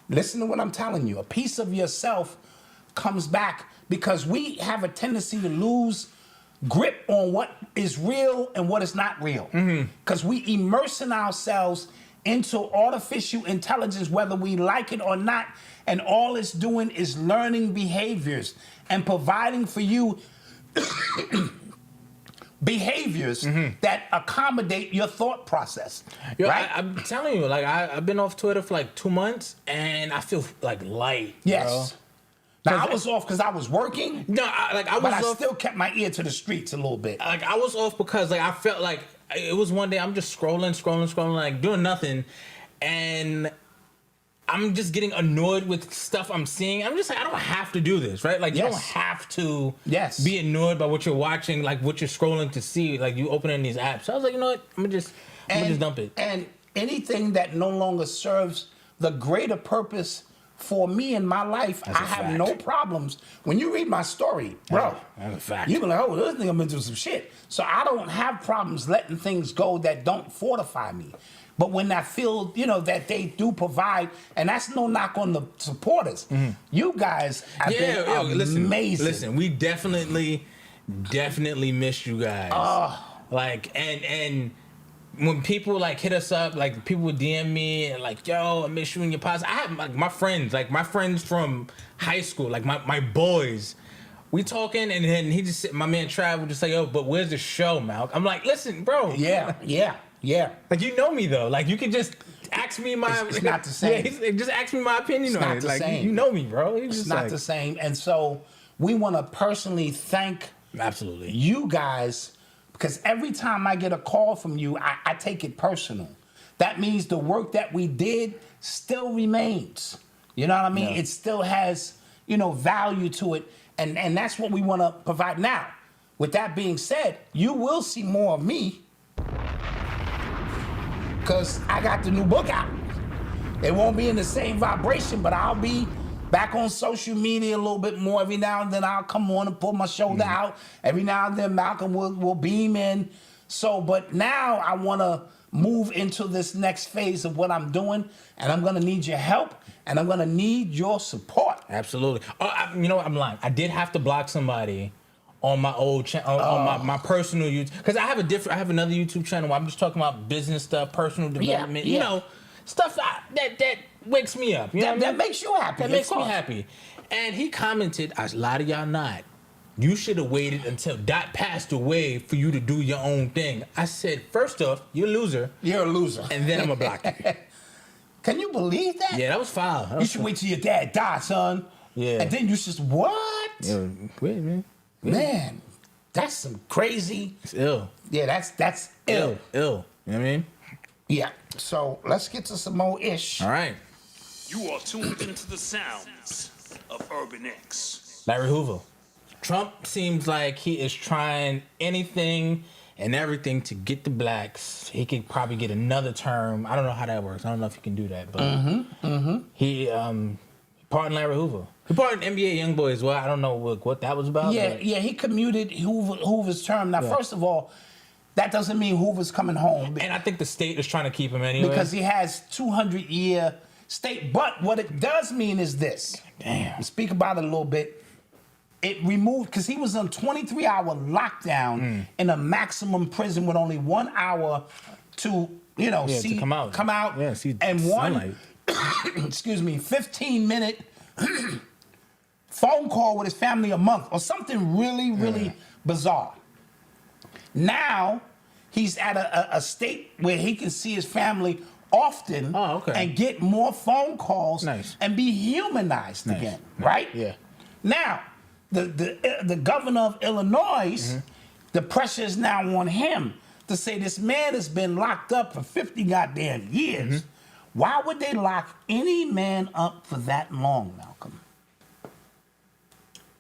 Listen to what I'm telling you. A piece of yourself comes back, because we have a tendency to lose grip on what is real and what is not real. Because we immersing ourselves into artificial intelligence, whether we like it or not, and all it's doing is learning behaviors and providing for you behaviors that accommodate your thought process. Right? I'm telling you, like, I've been off Twitter for like 2 months, and I feel like light. Yes. Bro. Now, I was off because I was working. No, I was but off. I still kept my ear to the streets a little bit. Like, I was off because, like, I felt like it was one day I'm just scrolling, like, doing nothing, and I'm just getting annoyed with stuff I'm seeing. I'm just like, I don't have to do this, right? Like, you don't have to be annoyed by what you're watching, like what you're scrolling to see. Like, you opening these apps. So I was like, you know what? I'm gonna just dump it. And anything that no longer serves the greater purpose for me in my life, I have no problems. When you read my story, bro, that's a fact. You be like, oh, this nigga been through some shit. So I don't have problems letting things go that don't fortify me. But when I feel, that they do provide, and that's no knock on the supporters. You guys have been amazing. Listen, we definitely missed you guys. Like, and when people like hit us up, like people would DM me and like, yo, I miss you and your pods. I have like my friends from high school, like my boys. We talking, and then my man Trav would just say, yo, but where's the show, Malc? I'm like, listen, bro. Yeah. Like, you know me though. Like, you can just ask me my. It's not the same. Yeah, just ask me my opinion on it. Like, same. you know me, bro. It's not the same. And so we want to personally thank you guys, because every time I get a call from you, I take it personal. That means the work that we did still remains. You know what I mean? Yeah. It still has, value to it. And that's what we want to provide. Now, with that being said, you will see more of me, because I got the new book out. It won't be in the same vibration, but I'll be back on social media a little bit more. Every now and then I'll come on and pull my shoulder out. Every now and then Malcom will beam in. So, but now I want to move into this next phase of what I'm doing, and I'm going to need your help, and I'm going to need your support. Absolutely. You know what? I'm lying. I did have to block somebody on my old channel, on my personal YouTube, because I have another YouTube channel where I'm just talking about business stuff, personal development, stuff that wakes me up. You know that makes you happy. That makes me happy. And he commented, a lot of y'all not. You should have waited until Dot passed away for you to do your own thing. I said, first off, you're a loser. You're a loser. And then I'm going to block you. Can you believe that? Yeah, that was foul. You should wait till your dad dies, son. Yeah. And then you just, what? Yeah, wait, man. Man, that's some crazy. It's ill. Yeah, that's ill. Ill. You know what I mean? Yeah. So let's get to some more ish. All right. You are tuned into the sounds of Urban X. Larry Hoover. Trump seems like he is trying anything and everything to get the blacks. He could probably get another term. I don't know how that works. I don't know if he can do that, but he pardoned Larry Hoover. He pardoned NBA YoungBoy as well. I don't know what that was about. Yeah, he commuted Hoover's term. Now, first of all, that doesn't mean Hoover's coming home. And I think the state is trying to keep him anyway. Because he has 200-year state. But what it does mean is this. Damn. We'll speak about it a little bit. It removed, because he was on 23-hour lockdown in a maximum prison with only 1 hour to, to come out. Yeah, see and sunlight. 15-minute phone call with his family a month or something really, really bizarre. Now, he's at a state where he can see his family often and get more phone calls and be humanized again, right? Yeah. Now, the governor of Illinois, the pressure is now on him to say this man has been locked up for 50 goddamn years. Why would they lock any man up for that long, Malcolm?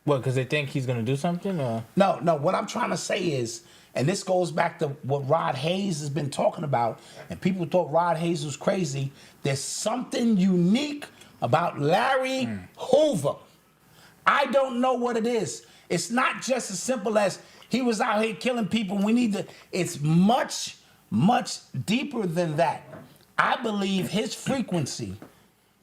What, because they think he's going to do something? Or? No, what I'm trying to say is, and this goes back to what Rod Hayes has been talking about, and people thought Rod Hayes was crazy. There's something unique about Larry Hoover. I don't know what it is. It's not just as simple as he was out here killing people. It's much, much deeper than that. I believe his frequency,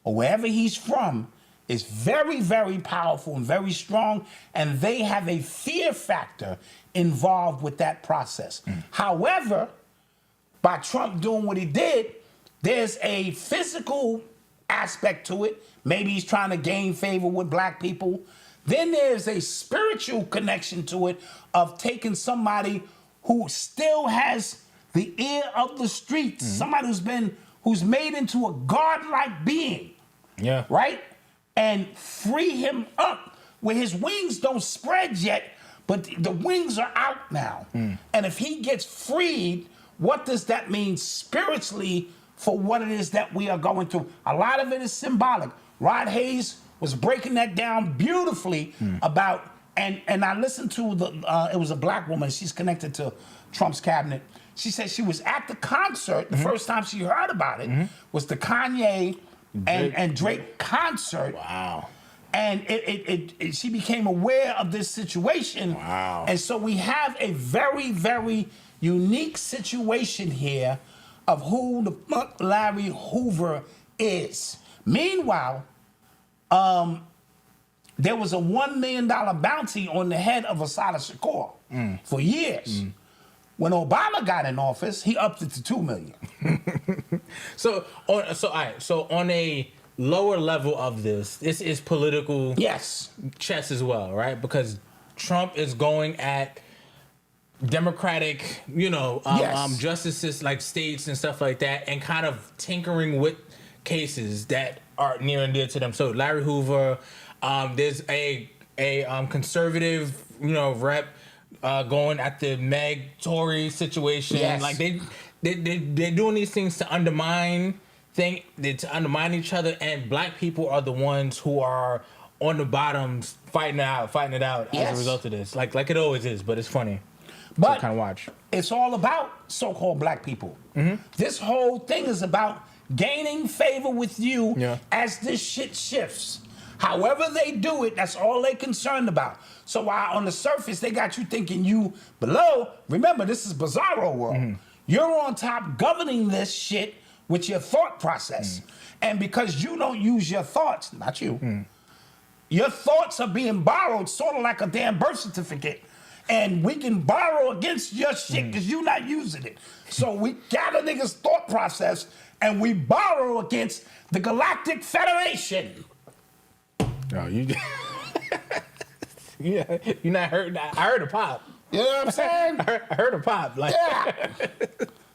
or wherever he's from, is very, very powerful and very strong, and they have a fear factor involved with that process. However, by Trump doing what he did, there's a physical aspect to it. Maybe he's trying to gain favor with black people. Then there's a spiritual connection to it of taking somebody who still has the ear of the streets, somebody who's made into a godlike being, right? And free him up where his wings don't spread yet, but the wings are out now. And if he gets freed, what does that mean spiritually for what it is that we are going through? A lot of it is symbolic. Rod Hayes was breaking that down beautifully about, and I listened to it was a black woman, she's connected to Trump's cabinet. She said she was at the concert, the first time she heard about it was the Kanye and Drake concert. Wow. And she became aware of this situation. Wow. And so we have a very, very unique situation here of who the fuck Larry Hoover is. Meanwhile, there was a $1 million bounty on the head of Assata Shakur for years. When Obama got in office, he upped it to $2 million. So on a lower level of this is political chess as well, right? Because Trump is going at Democratic, justices like states and stuff like that, and kind of tinkering with cases that are near and dear to them. So Larry Hoover, there's a conservative, rep going at the Tory situation. Yes. Like they're doing these things to undermine each other, and black people are the ones who are on the bottoms fighting it out as a result of this. Like it always is, but it's funny. But to kind of watch. It's all about so-called black people. This whole thing is about gaining favor with you as this shit shifts. However they do it, that's all they're concerned about. So while on the surface they got you thinking you below, remember this is bizarro world. You're on top governing this shit with your thought process. And because you don't use your thoughts, not you, your thoughts are being borrowed sort of like a damn birth certificate. And we can borrow against your shit because you're not using it. So we got a nigga's thought process and we borrow against the Galactic Federation. Oh, you not heard? I heard a pop. You know what I'm saying? I heard a pop. Like,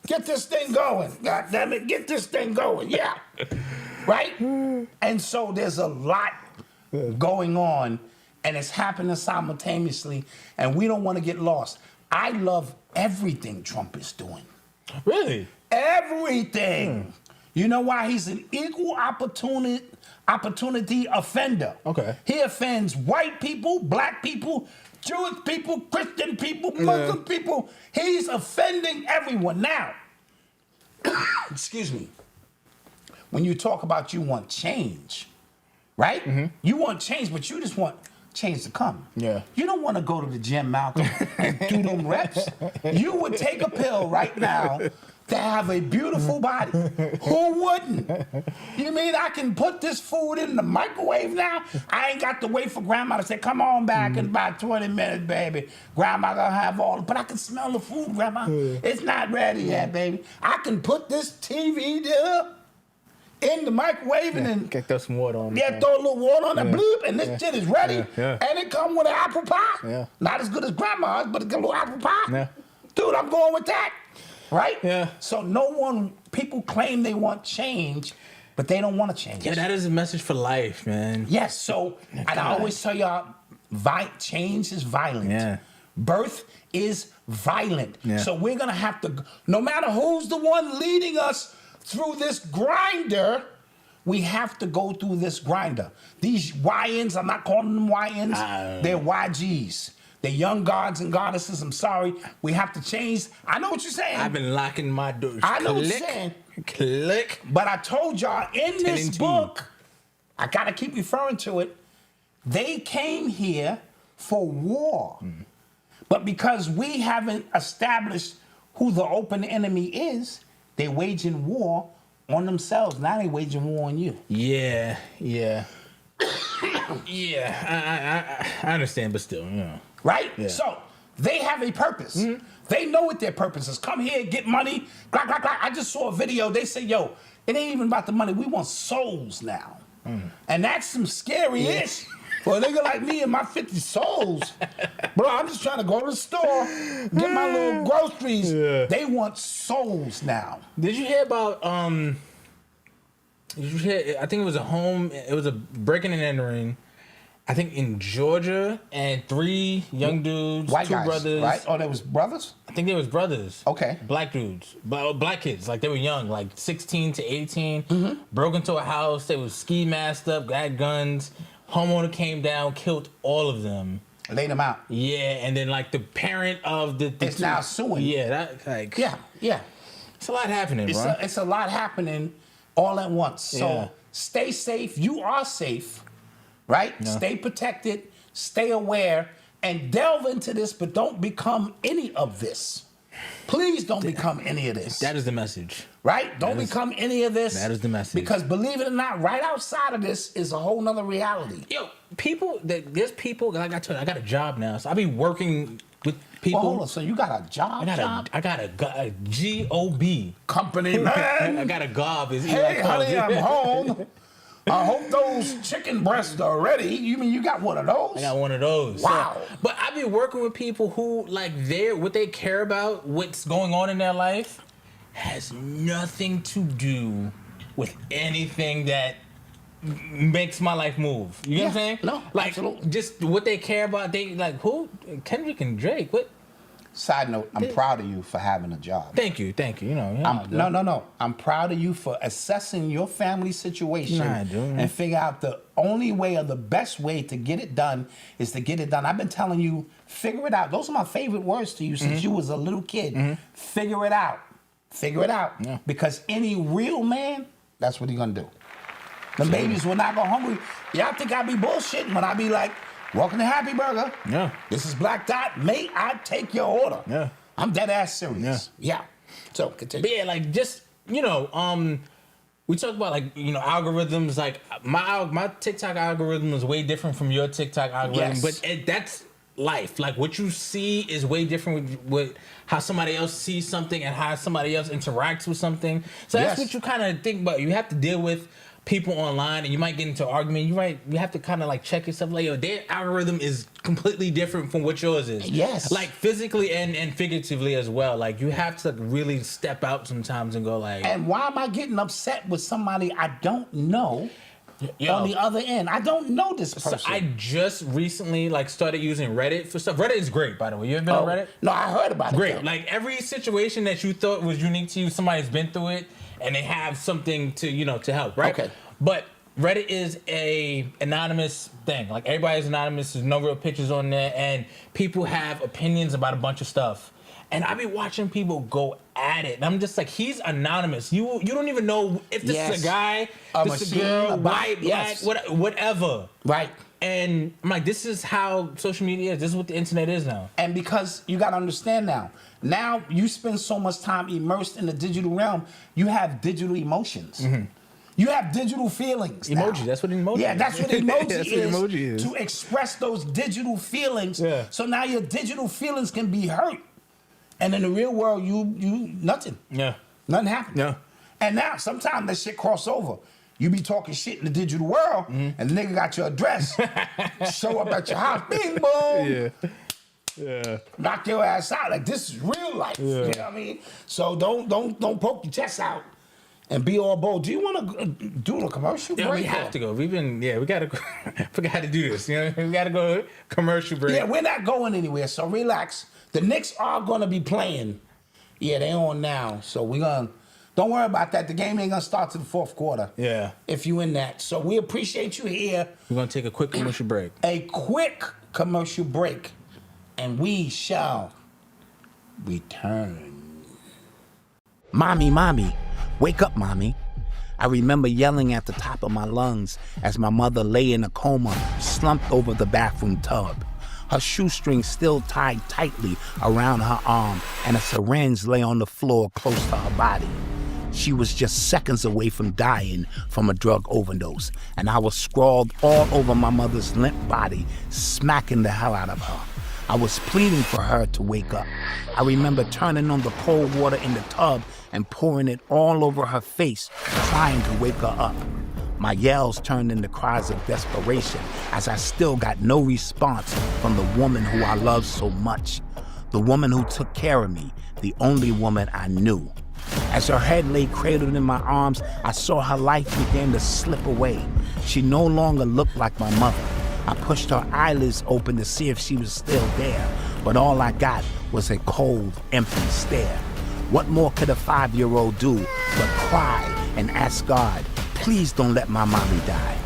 get this thing going. God damn it, get this thing going. Yeah, right. And so there's a lot going on, and it's happening simultaneously, and we don't want to get lost. I love everything Trump is doing. Really? Everything. You know why? He's an equal opportunity offender. Okay. He offends white people, black people, Jewish people, Christian people, Muslim people. He's offending everyone. Now, excuse me. When you talk about you want change, right? Mm-hmm. You want change, but you just want change to come. Yeah. You don't want to go to the gym, Malcolm, and do them reps. You would take a pill right now to have a beautiful body. Who wouldn't? You mean I can put this food in the microwave now? I ain't got to wait for grandma to say, come on back in about 20 minutes, baby. Grandma gonna have all but I can smell the food, grandma. It's not ready yet, baby. I can put this TV there in the microwave and then throw some water on it. yeah, throw a little water on that bloop, and this shit is ready. Yeah. And it come with an apple pie. Yeah. Not as good as grandma's, but it's got a little apple pie. Yeah. Dude, I'm going with that. Right? Yeah. So people claim they want change, but they don't want to change. Yeah, that is a message for life, man. Yes, so, and I always tell y'all, change is violent. Yeah. Birth is violent. Yeah. So we're going to have to, no matter who's the one leading us through this grinder, we have to go through this grinder. These YNs, I'm not calling them YNs, they're YGs. They're young gods and goddesses. I'm sorry. We have to change. I know what you're saying. I've been locking my doors. I know what you're saying. Click. But I told y'all in this 10 book, I got to keep referring to it, they came here for war. But because we haven't established who the open enemy is, they're waging war on themselves. Now they're waging war on you. Yeah. Yeah, I understand, but still, you know. Right? Yeah. So they have a purpose. They know what their purpose is. Come here, get money. Blah, blah, blah. I just saw a video. They say, yo, it ain't even about the money. We want souls now. And that's some scary ish. For a nigga like me and my 50 souls, bro, I'm just trying to go to the store, get my little groceries. Yeah. They want souls now. Did you hear about, I think it was a breaking and entering, I think in Georgia, and 3 young dudes, White 2 guys, brothers. right? Oh, they was brothers? I think they was brothers. Okay. Black dudes. Black kids. Like, they were young, like 16 to 18. Broke into a house. They was ski masked up, had guns. Homeowner came down, killed all of them. Laid them out. Yeah, and then, like, the parent of the It's now suing. Yeah, that, like... Yeah. It's a lot happening, bro. It's a lot happening all at once. So Yeah. stay safe. You are safe, right? Yeah. Stay protected. Stay aware. And delve into this, but don't become any of this. Please don't become any of this. That is the message. Right? Don't become any of this. That is the message. Because believe it or not, right outside of this is a whole nother reality. Yo, there's people, like I told you, I got a job now, so I be working with people. Well, hold on. So you got a job? I got a G-O-B. Company man. I got a gob. Hey, honey, I'm home. I hope those chicken breasts are ready. You mean you got one of those? I got one of those. Wow. So, but I be working with people who, like, what they care about, what's going on in their life, has nothing to do with anything that makes my life move. You know what I'm saying? No, like, absolutely. just what they care about. They like who? Kendrick and Drake. What? Side note, I'm proud of you for having a job. Thank you. You know, No. I'm proud of you for assessing your family situation and figure out the only way or the best way to get it done is to get it done. I've been telling you, figure it out. Those are my favorite words to you since you was a little kid. Figure it out. Figure it out. Yeah. Because any real man, that's what he gonna do. The babies will not go hungry. Y'all think I be bullshitting when I be like, welcome to Happy Burger. Yeah. This is Black Dot. May I take your order? Yeah. I'm dead ass serious. Yeah. So continue. But yeah, like just we talk about like algorithms. Like my TikTok algorithm is way different from your TikTok algorithm, Yes. but that's life. Like what you see is way different with how somebody else sees something and how somebody else interacts with something. So that's what you kind of think about. You have to deal with people online, and you might get into an argument. You have to kind of like check yourself. Like, yo, their algorithm is completely different from what yours is. Yes. Like physically and figuratively as well. Like you have to really step out sometimes and go like. And why am I getting upset with somebody I don't know on the other end? I don't know this person. So I just recently like started using Reddit for stuff. Reddit is great, by the way. You ever been on Reddit? No, I heard about it. Great. Though. Like every situation that you thought was unique to you, somebody's been through it. and they have something to help, right? Okay. But Reddit is a anonymous thing. Like, everybody's anonymous. There's no real pictures on there, and people have opinions about a bunch of stuff. And I be watching people go at it, and I'm just like, he's anonymous. You don't even know if this is a guy, this is a girl, white, black, whatever. Right. And I'm like, this is how social media is. This is what the internet is now. And because you got to understand now you spend so much time immersed in the digital realm, you have digital emotions. Mm-hmm. You have digital feelings. Emoji. Now. That's what emoji. Yeah, that's what emoji that's is. What emoji is. To express those digital feelings. Yeah. So now your digital feelings can be hurt, and in the real world, you nothing. Yeah. Nothing happens. Yeah. And now sometimes that shit cross over. You be talking shit in the digital world, and the nigga got your address. Show up at your house, bing boom. Yeah. Knock your ass out. Like, this is real life. Yeah. You know what I mean? So don't poke your chest out and be all bold. Do you want to do the commercial break? Yeah, we have to go. We gotta go. Forgot to do this. We gotta go commercial break. Yeah, we're not going anywhere, so relax. The Knicks are gonna be playing. Yeah, they on now. So don't worry about that. The game ain't gonna start till the fourth quarter. Yeah. If you in that. So we appreciate you here. We're gonna take a quick commercial break. A quick commercial break. And we shall return. Mommy, wake up, mommy. I remember yelling at the top of my lungs as my mother lay in a coma, slumped over the bathroom tub. Her shoestring still tied tightly around her arm, and a syringe lay on the floor close to her body. She was just seconds away from dying from a drug overdose, and I was scrawled all over my mother's limp body, smacking the hell out of her. I was pleading for her to wake up. I remember turning on the cold water in the tub and pouring it all over her face, trying to wake her up. My yells turned into cries of desperation as I still got no response from the woman who I loved so much. The woman who took care of me, the only woman I knew. As her head lay cradled in my arms, I saw her life begin to slip away. She no longer looked like my mother. I pushed her eyelids open to see if she was still there, but all I got was a cold, empty stare. What more could a 5-year-old do but cry and ask God, please don't let my mommy die?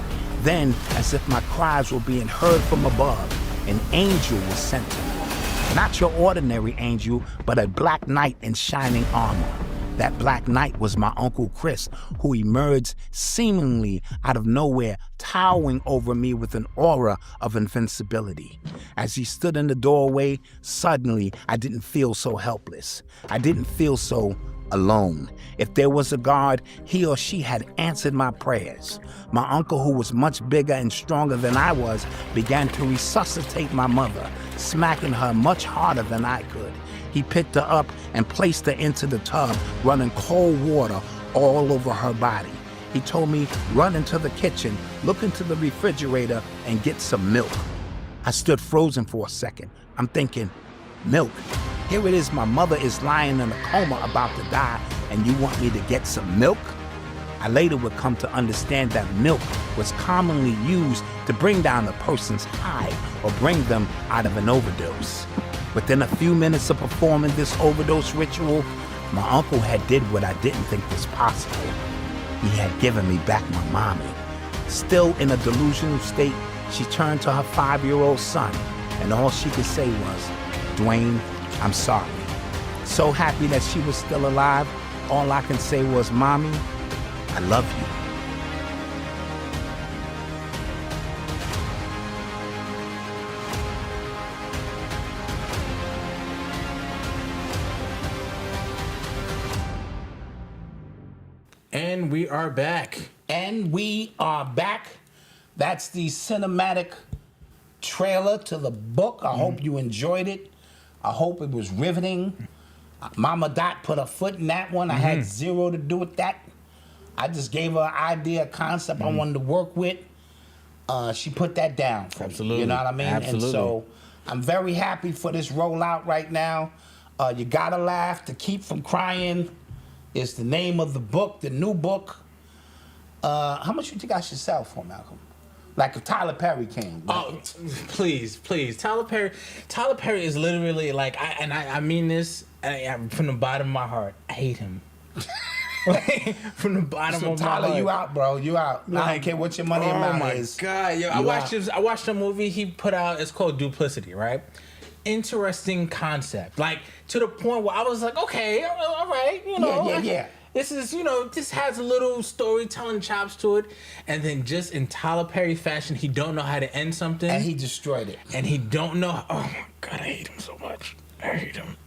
Then, as if my cries were being heard from above, an angel was sent to me. Not your ordinary angel, but a black knight in shining armor. That black knight was my Uncle Chris, who emerged seemingly out of nowhere, towering over me with an aura of invincibility. As he stood in the doorway, suddenly I didn't feel so helpless. I didn't feel so alone. If there was a God, he or she had answered my prayers. My uncle, who was much bigger and stronger than I was, began to resuscitate my mother, smacking her much harder than I could. He picked her up and placed her into the tub, running cold water all over her body. He told me, run into the kitchen, look into the refrigerator, and get some milk. I stood frozen for a second. I'm thinking, milk? Here it is, my mother is lying in a coma about to die, and you want me to get some milk? I later would come to understand that milk was commonly used to bring down a person's high or bring them out of an overdose. Within a few minutes of performing this overdose ritual, my uncle had did what I didn't think was possible. He had given me back my mommy. Still in a delusional state, she turned to her 5-year-old son, and all she could say was, Dwayne, I'm sorry. So happy that she was still alive, all I can say was, Mommy, I love you. And we are back. And we are back. That's the cinematic trailer to the book. I hope you enjoyed it. I hope it was riveting. Mama Dot put her foot in that one. I had zero to do with that. I just gave her an idea, a concept I wanted to work with. She put that down for me. You know what I mean? Absolutely. And so I'm very happy for this rollout right now. You Gotta Laugh to Keep From Crying is the name of the book, the new book. How much you think I should sell for, Malcolm? Like if Tyler Perry came. Oh, please. Tyler Perry is literally like, I mean this from the bottom of my heart. I hate him. From the bottom So of my Tyler, heart. you out, bro. You out. I don't care what your money amount my is. God, yo, You I watched a movie he put out. It's called Duplicity, right? Interesting concept. Like to the point where I was like, okay, all right, you know, Yeah. This is, you know, this has a little storytelling chops to it, and then just in Tyler Perry fashion, he don't know how to end something, And he destroyed it. and he don't know. Oh my God, I hate him so much. I hate him.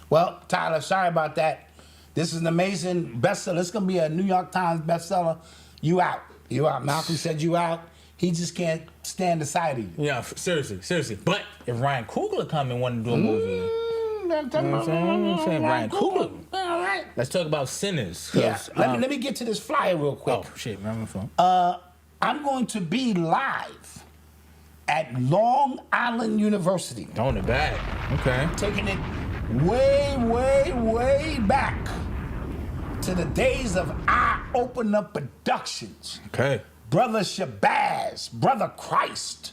Well, Tyler, sorry about that. This is an amazing bestseller. It's gonna be a New York Times bestseller. You out. You out. Malcolm said you out. He just can't stand the sight of you. Yeah, seriously. But if Ryan Coogler come and want to do a movie, you know what I'm saying? Ryan Coogler. All right. Let's talk about Sinners. 'Cause, Yeah. Let me get to this flyer real quick. Oh shit, I'm on my phone. I'm going to be live at Long Island University, Throwing it back. Okay. taking it way back to the days of Eye Opener Productions. Okay. Brother Shabazz, Brother Christ.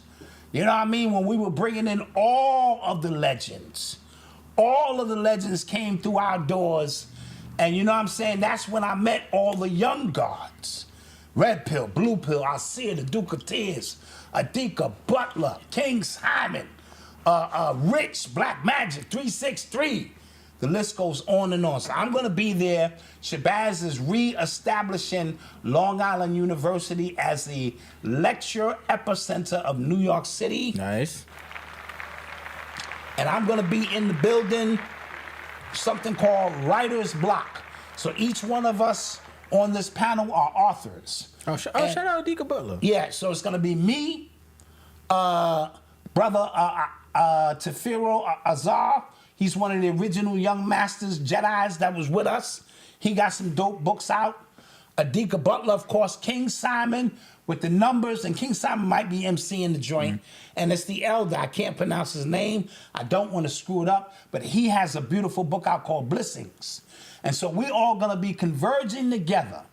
You know what I mean? When we were bringing in all of the legends. All of the legends came through our doors. And you know what I'm saying? That's when I met all the young gods. Red Pill, Blue Pill, Alcea, the Duke of Tears, Adika, Butler, King Simon, Rich, Black Magic, 363. The list goes on and on. So I'm going to be there. Shabazz is re-establishing Long Island University as the lecture epicenter of New York City. Nice. And I'm going to be in the building, something called Writer's Block. So each one of us on this panel are authors. Shout out Adika Butler. Yeah, so it's going to be me, Brother Tefiro Azar. He's one of the original Young Masters Jedis that was with us. He got some dope books out. Adika Butler, of course, King Simon with the numbers, and King Simon might be emceeing the joint. And it's the elder. I can't pronounce his name. I don't want to screw it up, but he has a beautiful book out called Blissings. And so we're all going to be converging together.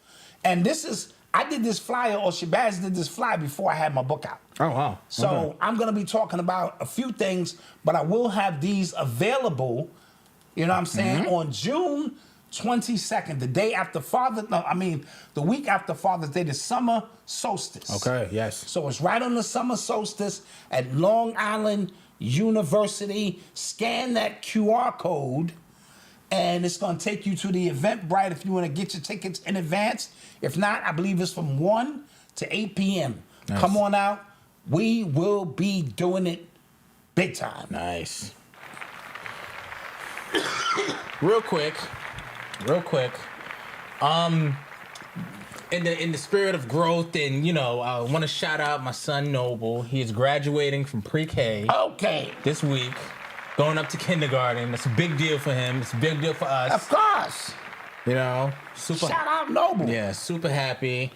And this is, I did this flyer, or Shabazz did this flyer before I had my book out. Oh, wow. So Okay. I'm going to be talking about a few things, but I will have these available, you know what I'm saying, on June 22nd, the day after the week after Father's Day, the summer solstice. Okay, yes. So it's right on the summer solstice at Long Island University. Scan that QR code, and it's going to take you to the Eventbrite if you want to get your tickets in advance. If not, I believe it's from 1 to 8 p.m. Nice. Come on out. We will be doing it big time. Nice. Real quick. In the spirit of growth, and you know, I want to shout out my son Noble. He is graduating from pre-K Okay. this week, going up to kindergarten. That's a big deal for him. It's a big deal for us. Of course. You know, super. Shout out Noble. Yeah, super happy.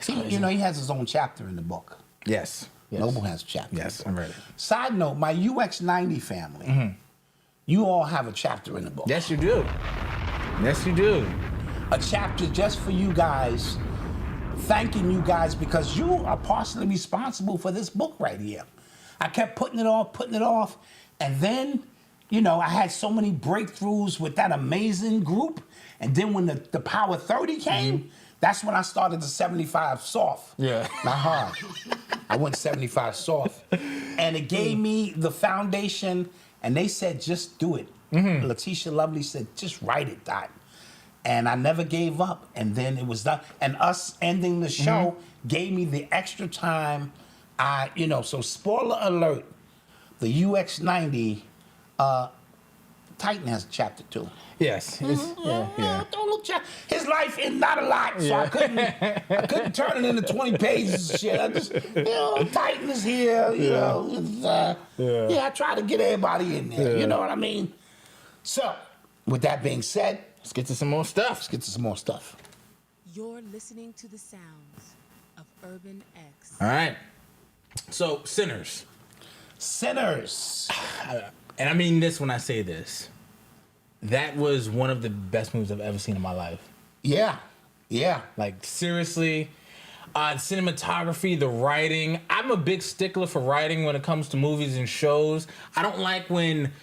You know, he has his own chapter in the book. Yes. Noble has a chapter. Yes, I'm ready. Side note, my UX90 family, you all have a chapter in the book. Yes, you do. Yes, you do. A chapter just for you guys, thanking you guys because you are partially responsible for this book right here. I kept putting it off, and then, you know, I had so many breakthroughs with that amazing group, and then when the Power 30 came, that's when I started the 75 soft. Yeah. Not hard. I went 75 soft. And it gave me the foundation, and they said, just do it. Letitia Lovely said, just write it, Dot. And I never gave up. And then it was done. And us ending the show gave me the extra time. So spoiler alert, the UX90, Titan has chapter 2. Yes. Yeah. Don't look his life is not a lot, so I couldn't turn it into 20 pages of shit. I just, Titan is here, I try to get everybody in there, you know what I mean? So, with that being said, Let's get to some more stuff. let's get to some more stuff. You're listening to the sounds of Urban X. All right. So, Sinners. Sinners. And I mean this when I say this. That was one of the best movies I've ever seen in my life. Yeah. Like, seriously. Cinematography, the writing. I'm a big stickler for writing when it comes to movies and shows. I don't like when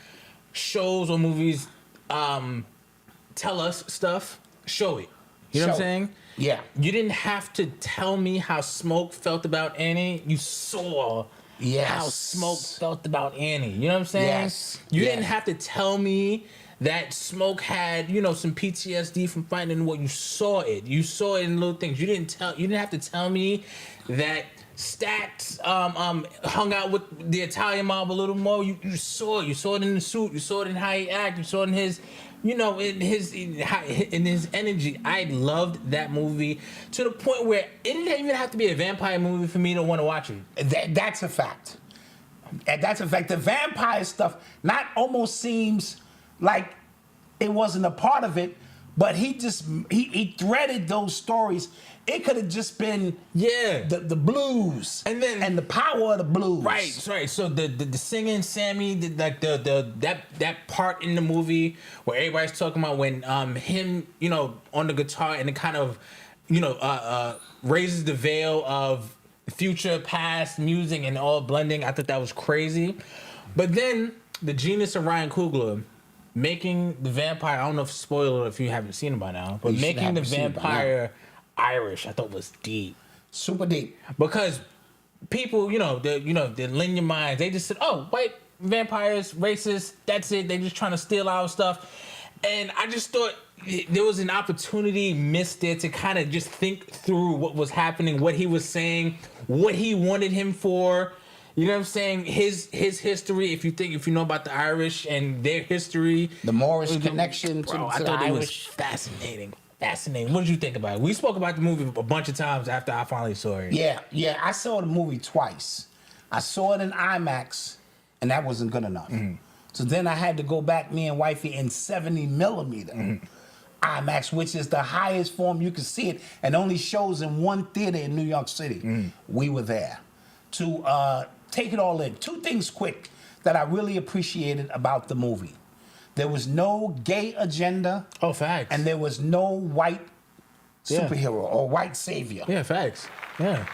shows or movies tell us stuff. show it. You know what I'm Show it. saying? Yeah. You didn't have to tell me how Smoke felt about Annie. You saw Yes. how Smoke felt about Annie. You know what I'm saying? Yes. You Yes. didn't have to tell me that Smoke had, some PTSD from fighting in the war. You saw it. You saw it in little things. You didn't have to tell me that Stacks hung out with the Italian mob a little more. You saw it. You saw it in the suit. You saw it in how he acted. You saw it in his, in his energy. I loved that movie to the point where it didn't even have to be a vampire movie for me to want to watch it. That's a fact. And that's a fact. The vampire stuff not almost seems like it wasn't a part of it, but he threaded those stories. It could have just been the blues and the power of the blues. Right. So the singing Sammy, that part in the movie where everybody's talking about when him on the guitar and it kind of raises the veil of future, past music and all blending. I thought that was crazy. But then the genius of Ryan Coogler making the vampire, I don't know if spoiler if you haven't seen it by now, but making the vampire Irish, I thought was deep. Super deep. Because people, the linear minds, they just said, oh, white vampires, racist, that's it. They just trying to steal our stuff. And I just thought there was an opportunity missed there to kind of just think through what was happening, what he was saying, what he wanted him for. You know what I'm saying? His history, if you know about the Irish and their history. The Moorish connection to the I thought it was Irish. fascinating. What did you think about it? We spoke about the movie a bunch of times after I finally saw it. Yeah, I saw the movie twice. I saw it in IMAX, and that wasn't good enough. Mm-hmm. So then I had to go back, me and wifey, in 70 millimeter IMAX, which is the highest form you can see it, and only shows in one theater in New York City. We were there to take it all in. Two things quick that I really appreciated about the movie. There was no gay agenda. Oh, facts. And there was no white superhero or white savior. Yeah, facts. Yeah.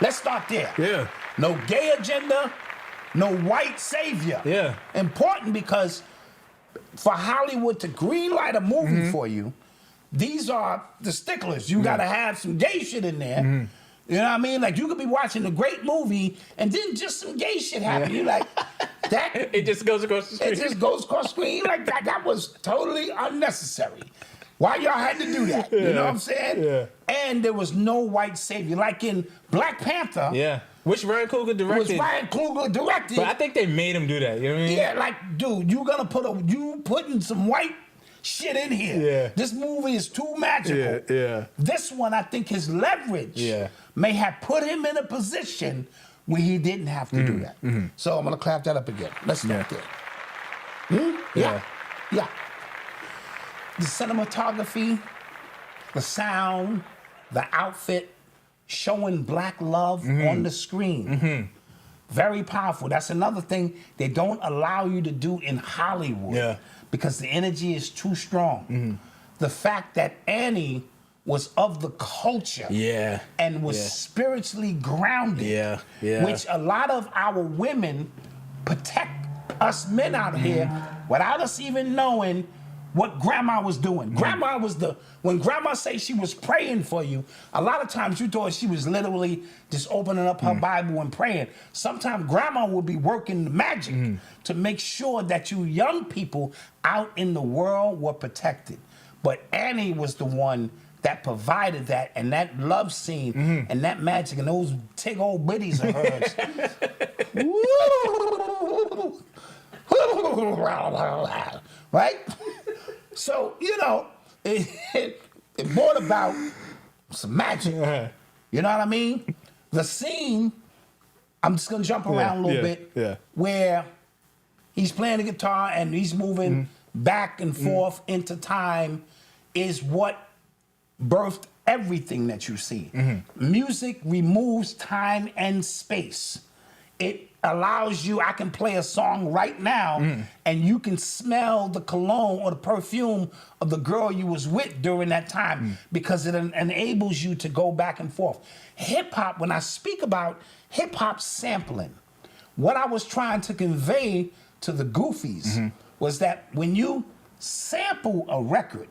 Let's start there. Yeah. No gay agenda, no white savior. Yeah. Important because for Hollywood to greenlight a movie for you, these are the sticklers. You got to have some gay shit in there. You know what I mean? Like, you could be watching a great movie and then just some gay shit happen. You're like, that... It just goes across the screen. It just goes across the screen like that. That was totally unnecessary. Why y'all had to do that? You know what I'm saying? Yeah. And there was no white savior. Like in Black Panther... Yeah. Which Ryan Coogler directed. But I think they made him do that. You know what I mean? Yeah, like, dude, you putting some white shit in here. Yeah. This movie is too magical. Yeah. This one, I think his leverage may have put him in a position where he didn't have to do that. So I'm gonna clap that up again. Let's start there. Yeah. The cinematography, the sound, the outfit, showing black love on the screen. Very powerful. That's another thing they don't allow you to do in Hollywood because the energy is too strong. The fact that Annie was of the culture and was spiritually grounded, which a lot of our women protect us men out here without us even knowing what grandma was doing. When grandma say she was praying for you, a lot of times you thought she was literally just opening up her Bible and praying. Sometimes grandma would be working the magic to make sure that you young people out in the world were protected. But Annie was the one that provided that, and that love scene and that magic and those tig old bitties of hers. Right? So, it brought about some magic. You know what I mean? The scene, I'm just going to jump around a little bit, where he's playing the guitar and he's moving back and forth into time is what birthed everything that you see. Music removes time and space. It allows you, I can play a song right now and you can smell the cologne or the perfume of the girl you was with during that time because it enables you to go back and forth. Hip hop, when I speak about hip hop sampling, what I was trying to convey to the goofies was that when you sample a record,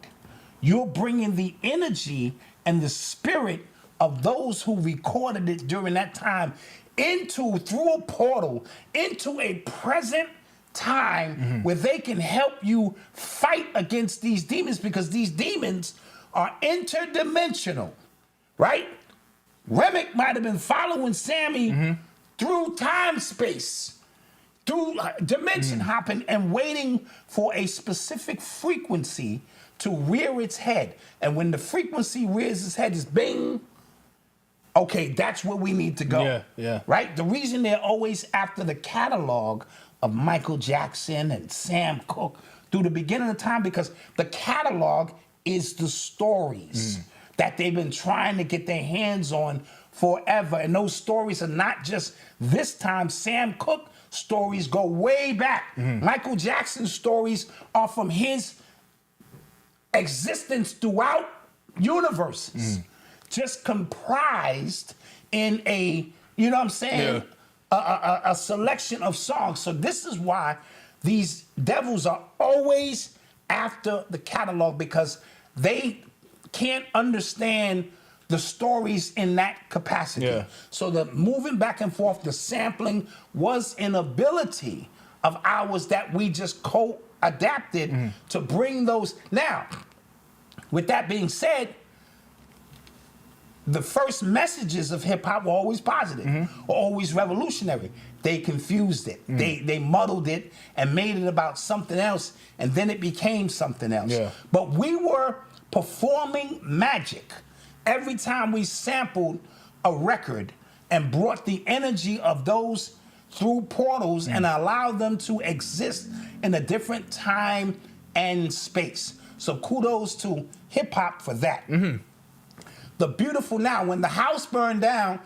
you're bringing the energy and the spirit of those who recorded it during that time through a portal into a present time where they can help you fight against these demons, because these demons are interdimensional, right? Remick might have been following Sammy through time space, through dimension hopping and waiting for a specific frequency to rear its head. And when the frequency rears its head, is bing. Okay, that's where we need to go. Yeah. Right? The reason they're always after the catalog of Michael Jackson and Sam Cooke through the beginning of time, because the catalog is the stories that they've been trying to get their hands on forever. And those stories are not just this time. Sam Cooke stories go way back. Michael Jackson's stories are from his existence throughout universes, just comprised in a, you know what I'm saying, a selection of songs. So this is why these devils are always after the catalog, because they can't understand the stories in that capacity. So the moving back and forth, the sampling was an ability of ours that we just adapted to bring those. Now, with that being said, the first messages of hip hop were always positive, or always revolutionary. They confused it. They muddled it and made it about something else, and then it became something else. But we were performing magic every time we sampled a record and brought the energy of those through portals and allowed them to exist in a different time and space. So kudos to hip hop for that. The beautiful now, when the house burned down,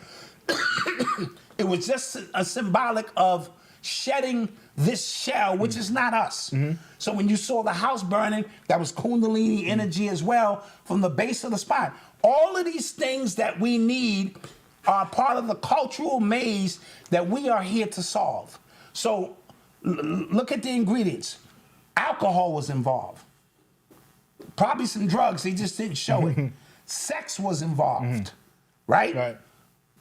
it was just a symbolic of shedding this shell, which is not us. So when you saw the house burning, that was Kundalini energy as well from the base of the spine. All of these things that we need are part of the cultural maze that we are here to solve. So look at the ingredients. Alcohol was involved. Probably some drugs, they just didn't show it. Sex was involved, right?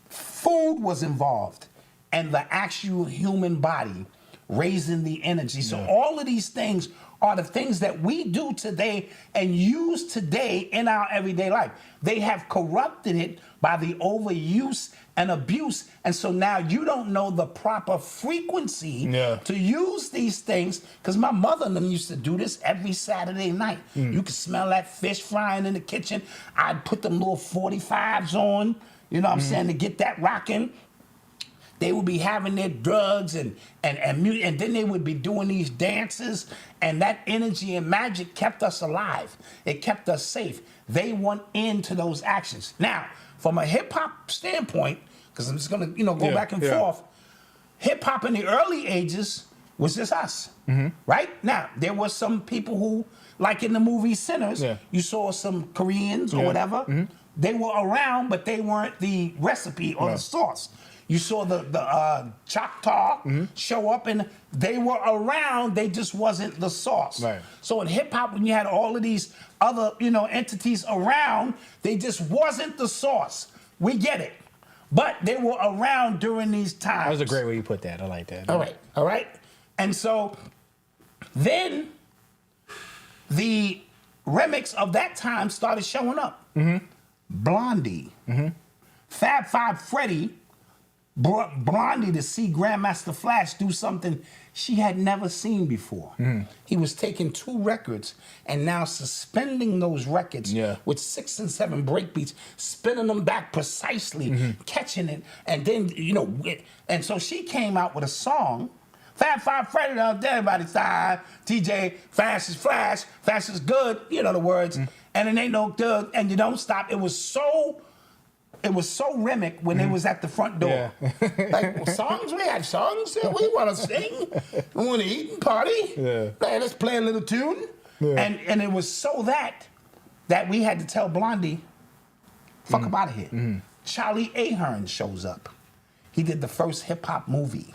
Food was involved, and the actual human body raising the energy. So all of these things are the things that we do today and use today in our everyday life. They have corrupted it by the overuse and abuse. And so now you don't know the proper frequency to use these things. Because my mother and them used to do this every Saturday night. You could smell that fish frying in the kitchen. I'd put them little 45s on, you know what I'm saying, to get that rocking. They would be having their drugs and then they would be doing these dances, and that energy and magic kept us alive. It kept us safe. They went into those actions. Now, from a hip hop standpoint, because I'm just gonna go back and forth, hip hop in the early ages was just us, right? Now, there were some people who, like in the movie Sinners, you saw some Koreans or whatever. They were around, but they weren't the recipe or the sauce. You saw the Choctaw show up, and they were around. They just wasn't the sauce. So in hip hop, when you had all of these other entities around, they just wasn't the sauce. We get it, but they were around during these times. That was a great way you put that. I like that. All right. And so then the remix of that time started showing up. Blondie, Fab Five Freddy brought Blondie to see Grandmaster Flash do something she had never seen before. He was taking 2 records and now suspending those records with 6 and 7 breakbeats, spinning them back precisely, catching it, and then, and so she came out with a song. Fab Five Freddy, everybody's time. TJ, Flash is Flash, Flash is good, you know the words, and it ain't no good, and you don't stop. It was so rhythmic when it was at the front door. Like, songs, we had songs that we want to sing. We want to eat and party. Man, let's play a little tune. And it was so that we had to tell Blondie, fuck up out of here. Charlie Ahern shows up. He did the first hip hop movie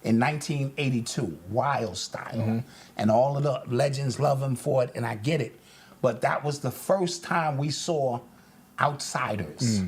in 1982, Wild Style. And all of the legends love him for it, and I get it. but that was the first time we saw outsiders,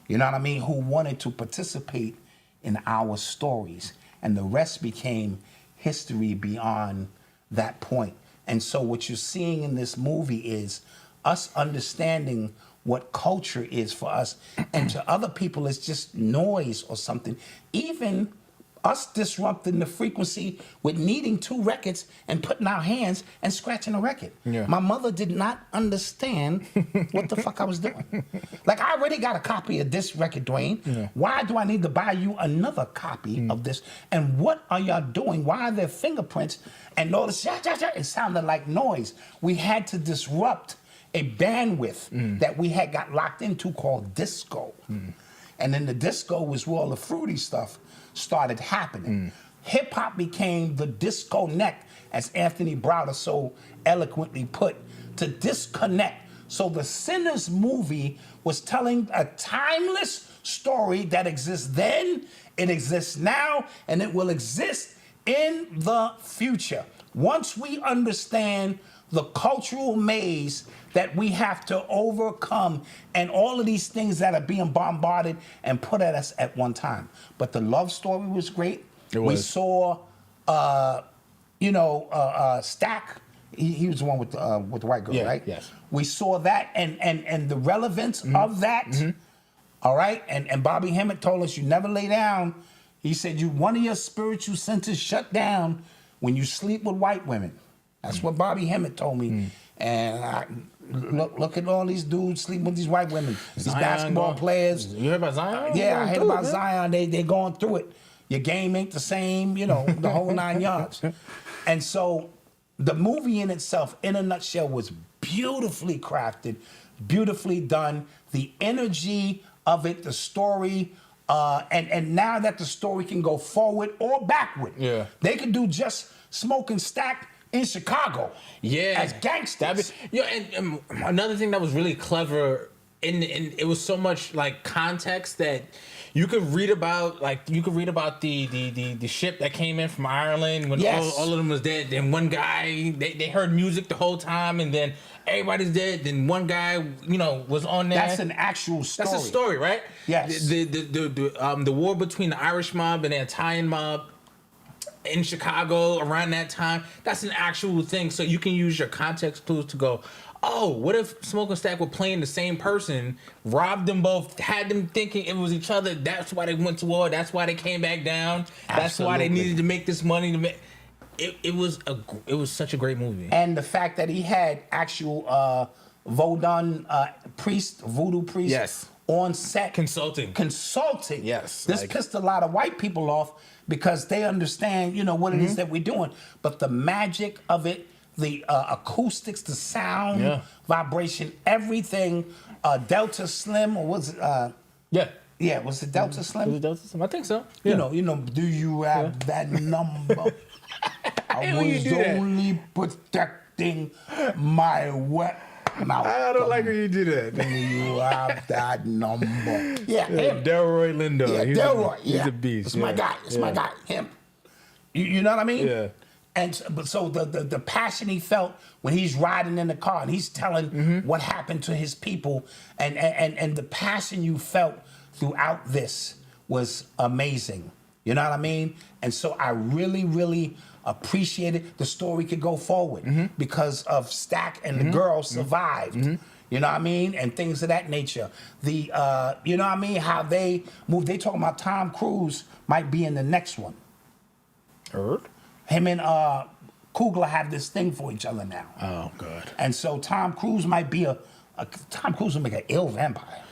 you know what I mean, who wanted to participate in our stories. And the rest became history beyond that point. And so what you're seeing in this movie is us understanding what culture is for us. And to other people, it's just noise or something. Even us disrupting the frequency with needing 2 records and putting our hands and scratching a record. Yeah. My mother did not understand what the fuck I was doing. Like, I already got a copy of this record, Dwayne. Yeah. Why do I need to buy you another copy of this? And what are y'all doing? Why are there fingerprints? And all this, it sounded like noise. We had to disrupt a bandwidth that we had got locked into called disco. And then the disco was where all the fruity stuff started happening. Hip hop became the disco neck, as Anthony Browder so eloquently put, to disconnect. So the Sinners movie was telling a timeless story that exists then, it exists now, and it will exist in the future. Once we understand the cultural maze that we have to overcome and all of these things that are being bombarded and put at us at one time. But the love story was great. It was. We saw, Stack. He was the one with the white girl, Yeah, right? yes. We saw that and the relevance of that. All right, and Bobby Hemmett told us you never lay down. He said one of your spiritual senses shut down when you sleep with white women. That's what Bobby Hemmett told me. And look at all these dudes sleeping with these white women. These Zion basketball players. You heard about Zion? Yeah, I heard about man. Zion. They going through it. Your game ain't the same, the whole 9 yards. And so the movie in itself, in a nutshell, was beautifully crafted, beautifully done. The energy of it, the story, and now that the story can go forward or backward. Yeah. They could do just Smoke and Stack in Chicago. Yeah, as gangsters. And another thing that was really clever, and it was so much like context that you could read about. Like you could read about the ship that came in from Ireland when all of them was dead. Then one guy they heard music the whole time, and then everybody's dead. Then one guy was on there. That's an actual story. That's a story, right? Yes. The war between the Irish mob and the Italian mob in Chicago around that time, that's an actual thing. So you can use your context clues to go, oh, what if Smoke and Stack were playing the same person, robbed them both, had them thinking it was each other, that's why they went to war, that's why they came back down, that's why they needed to make this money to make it was such a great movie. And the fact that he had actual voodoo priest Yes. on set. Consulting. Yes. This like- pissed a lot of white people off because they understand, what it is that we're doing. But the magic of it, the acoustics, the sound, vibration, everything, Delta Slim, or was it? Yeah, was it Delta Slim? Was it Delta Slim? I think so. You know, do you have that number? I hate when you was do that. only protecting my wet mouth. I don't like when you do that. Do you have that number? Yeah, him. Delroy Lindo. Yeah, he's Delroy. He's a beast. It's my guy. It's my guy. Him. You know what I mean? Yeah. And so the passion he felt when he's riding in the car and he's telling what happened to his people and the passion you felt throughout this was amazing. You know what I mean? And so I really, really appreciated the story could go forward because of Stack and the girl survived. You know what I mean? And things of that nature. You know what I mean? How they moved. They talking about Tom Cruise might be in the next one. Heard? Him and Coogler have this thing for each other now. Oh, God. And so Tom Cruise might be Tom Cruise will make an ill vampire.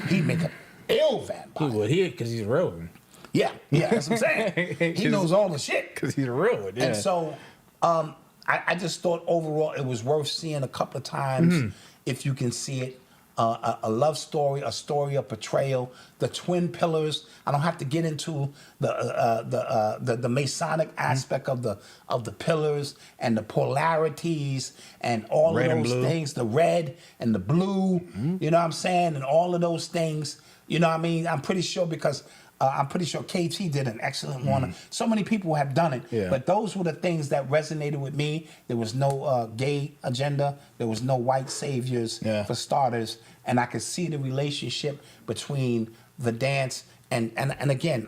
He'd make an ill vampire. He would. Because he's a real one. Yeah, that's what I'm saying. He knows all the shit. Because he's a real one, yeah. And so I just thought overall it was worth seeing a couple of times if you can see it. A love story, a story of betrayal, the twin pillars. I don't have to get into the Masonic aspect of the pillars and the polarities and all Red of and those blue. things, the red and the blue, you know what I'm saying? And all of those things, You know what I mean? I'm pretty sure because I'm pretty sure KT did an excellent one. So many people have done it. Yeah. But those were the things that resonated with me. There was no gay agenda. There was no white saviors for starters. And I could see the relationship between the dance and again,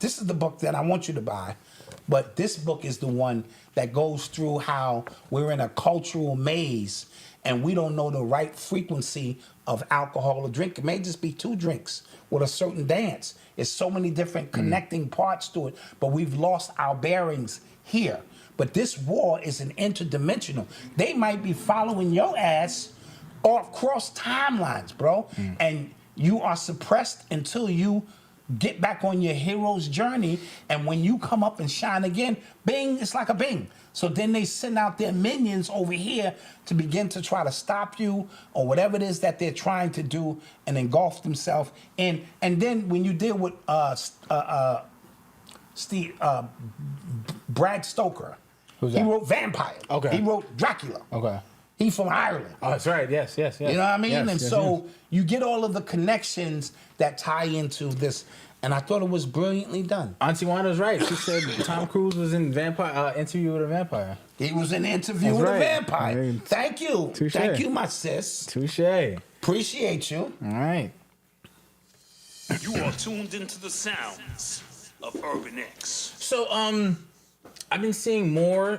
this is the book that I want you to buy. But this book is the one that goes through how we're in a cultural maze and we don't know the right frequency of alcohol or drink. It may just be 2 drinks with a certain dance. There's so many different connecting parts to it, but we've lost our bearings here. But this war is an interdimensional. They might be following your ass across timelines, bro. And you are suppressed until you get back on your hero's journey, and when you come up and shine again, bing, it's like a bing. So then they send out their minions over here to begin to try to stop you or whatever it is that they're trying to do and engulf themselves in. And then when you deal with Brad Stoker, Who's that? he wrote Vampire. Okay. He wrote Dracula. Okay. He's from Ireland. Oh, that's right. Yes. You know what I mean? Yes, And yes, so yes. you get all of the connections that tie into this. And I thought it was brilliantly done. Auntie Wanda's right. She said Tom Cruise was in Interview with a Vampire. He was in an interview That's with right. a vampire. I mean, Thank you. touche. Thank you, my sis. Touche. All Appreciate you. right. You are tuned into the sounds of Urban X. So, I've been seeing more.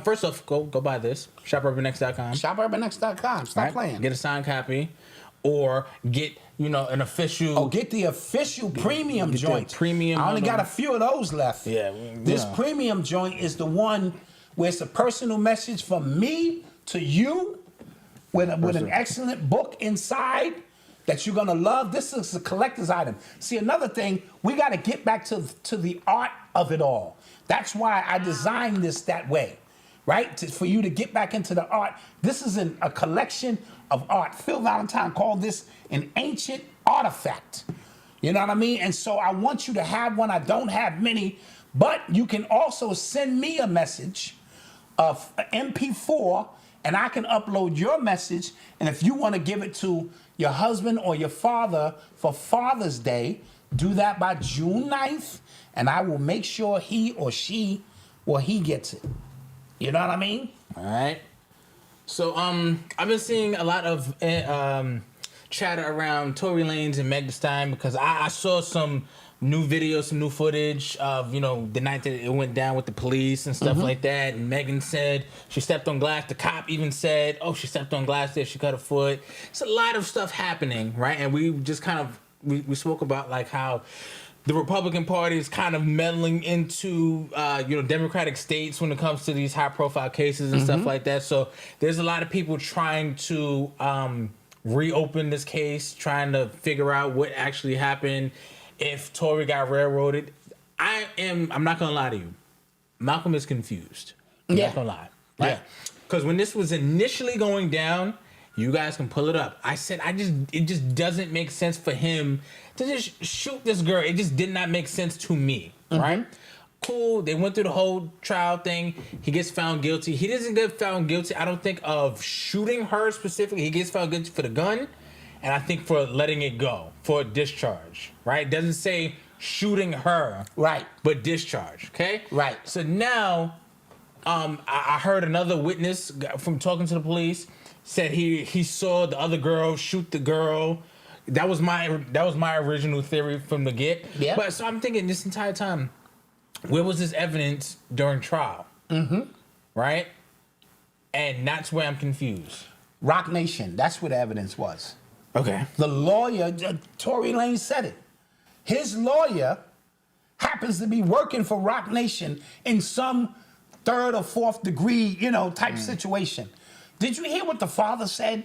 First off, go buy this. ShopUrbanX.com. ShopUrbanX.com. Stop Right? playing. Get a signed copy, or get an official. Oh, get the official premium Get the joint. premium I only one got a on- few of those left. Yeah, This yeah. premium joint is the one where it's a personal message from me to you with an excellent book inside that you're gonna love. This is a collector's item. See, another thing, we gotta get back to the art of it all. That's why I designed this that way, right? For you to get back into the art. This is a collection of art. Phil Valentine called this an ancient artifact. You know what I mean? And so I want you to have one. I don't have many, but you can also send me a message of MP4 and I can upload your message. And if you want to give it to your husband or your father for Father's Day, do that by June 9th, and I will make sure he or she, he gets it. You know what I mean? All right. So, I've been seeing a lot of chatter around Tory Lanez and Meg Thee Stallion because I saw some new videos, some new footage of, the night that it went down with the police and stuff like that. And Megan said she stepped on glass. The cop even said, oh, she stepped on glass there. She cut a foot. It's a lot of stuff happening, right? And we just kind of, we spoke about like how the Republican Party is kind of meddling into, Democratic states when it comes to these high-profile cases and stuff like that. So there's a lot of people trying to reopen this case, trying to figure out what actually happened, if Tory got railroaded. I'm not gonna lie to you, Malcolm is confused. I'm not gonna lie, right? Yeah. Because when this was initially going down, you guys can pull it up. I said, it just doesn't make sense for him to just shoot this girl. It just did not make sense to me, right? Cool. They went through the whole trial thing. He gets found guilty. He doesn't get found guilty, I don't think, of shooting her specifically. He gets found guilty for the gun, and I think for letting it go, for a discharge, right? It doesn't say shooting her, Right. but discharge, okay? Right. So now, I heard another witness from talking to the police said he saw the other girl shoot the girl. That was my original theory from the get. Yeah. But so I'm thinking this entire time, where was this evidence during trial? Right? And that's where I'm confused. Rock Nation, that's where the evidence was. Okay. The lawyer, Tory Lanez said it. His lawyer happens to be working for Rock Nation in some 3rd or 4th degree, type situation. Did you hear what the father said?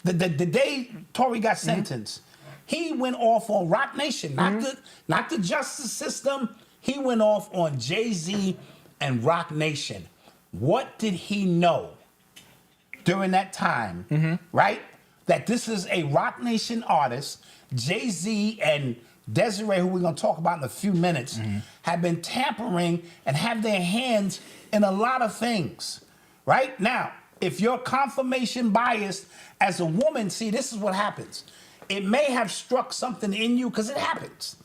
The day Tory got sentenced, he went off on Rock Nation, not the justice system. He went off on Jay-Z and Rock Nation. What did he know during that time, right? That this is a Rock Nation artist. Jay-Z and Desiree, who we're going to talk about in a few minutes, have been tampering and have their hands in a lot of things, right? Now, if you're confirmation biased as a woman, see, this is what happens. it may have struck something in you, because it happens.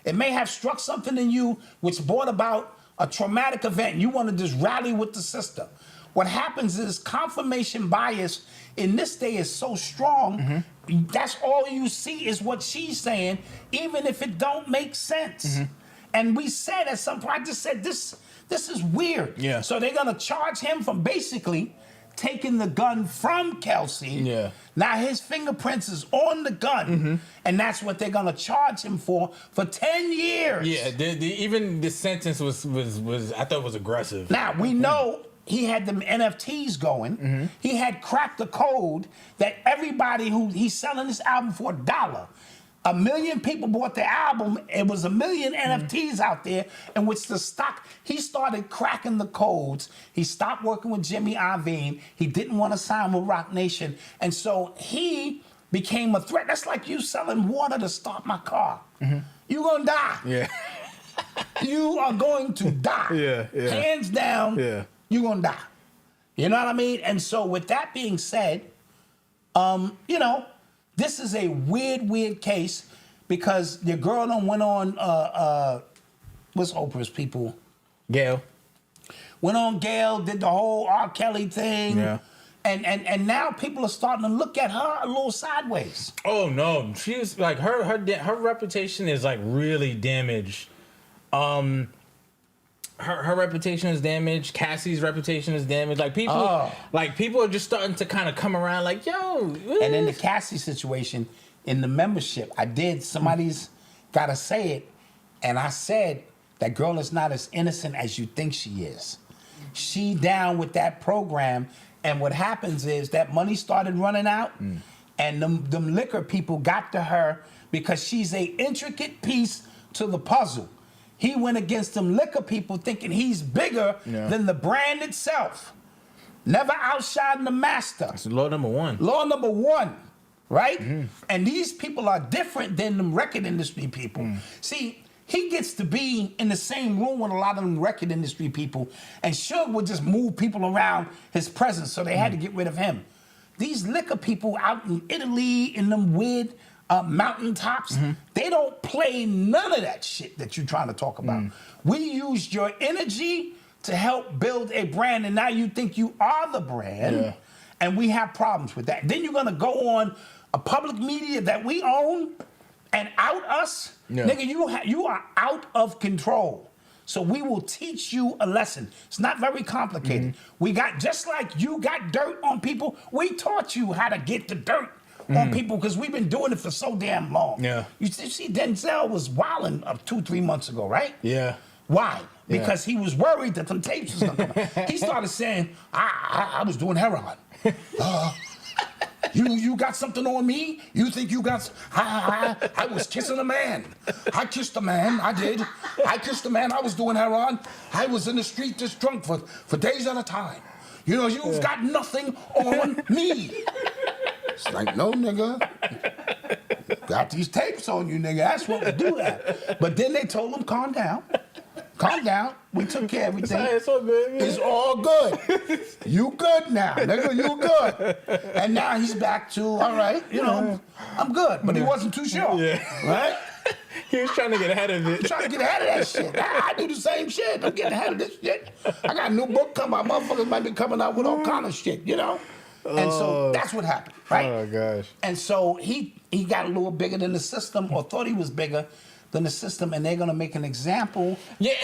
It may have struck something in you which brought about a traumatic event. You want to just rally with the sister. What happens is confirmation bias in this day is so strong, that's all you see is what she's saying, even if it don't make sense. And we said at some point, I just said, this is weird. Yeah. So they're going to charge him from basically taking the gun from Kelsey. Yeah. Now his fingerprints is on the gun, and that's what they're going to charge him for 10 years. Yeah, even the sentence was I thought was aggressive. Now, we know he had them NFTs going. He had cracked the code that everybody who he's selling this album for $1. 1 million people bought the album. It was 1 million NFTs out there in which the stock, he started cracking the codes. He stopped working with Jimmy Iovine. He didn't want to sign with Rock Nation. And so he became a threat. That's like you selling water to start my car. You're going to die. Yeah. You are going to die. Yeah. Hands down, Yeah. you're going to die. You know what I mean? And so with that being said, you know, this is a weird case because your girl done went on, what's Oprah's people? Gail. Went on Gail, did the whole R. Kelly thing. Yeah. And now people are starting to look at her a little sideways. Oh no, she's like her reputation is like really damaged. Her reputation is damaged. Cassie's reputation is damaged. Like people are just starting to kind of come around. Like yo. And in the Cassie situation, in the membership, somebody's got to say it, and I said that girl is not as innocent as you think she is. She down with that program, and what happens is that money started running out, and them liquor people got to her because she's a intricate piece to the puzzle. He went against them liquor people thinking he's bigger than the brand itself. Never outshining the master. That's law number one. Law number one, right? And these people are different than them record industry people. See, he gets to be in the same room with a lot of them record industry people, and Suge would just move people around his presence, so they had to get rid of him. These liquor people out in Italy, in them weird mountaintops, they don't play none of that shit that you're trying to talk about. We used your energy to help build a brand, and now you think you are the brand, and we have problems with that. Then you're gonna go on a public media that we own and out us. Nigga, you are out of control. So we will teach you a lesson. It's not very complicated. We got, just like you got dirt on people, we taught you how to get the dirt on people because we've been doing it for so damn long. Yeah. You see, Denzel was wilding 2-3 months ago, right? Yeah. Why? Because he was worried that them tapes was gonna come out. He started saying, I was doing heroin. You got something on me? You think you got... I was kissing a man. I kissed a man. I did. I kissed a man. I was doing heroin. I was in the street just drunk for days at a time. You know, you've got nothing on me. It's like, no, nigga. Got these tapes on you, nigga. That's what we do that. But then they told him, calm down. Calm down. We took care of everything. It's all good. It's all good. You good now, nigga. You good. And now he's back to, all right, you know, I'm good. But he wasn't too sure. Right? He was trying to get ahead of it. I'm trying to get ahead of that shit. I do the same shit. I'm getting ahead of this shit. I got a new book coming out. Motherfuckers might be coming out with all kind of shit, you know? And so that's what happened, right? Oh, gosh. And so he got a little bigger than the system, or thought he was bigger than the system, and they're gonna make an example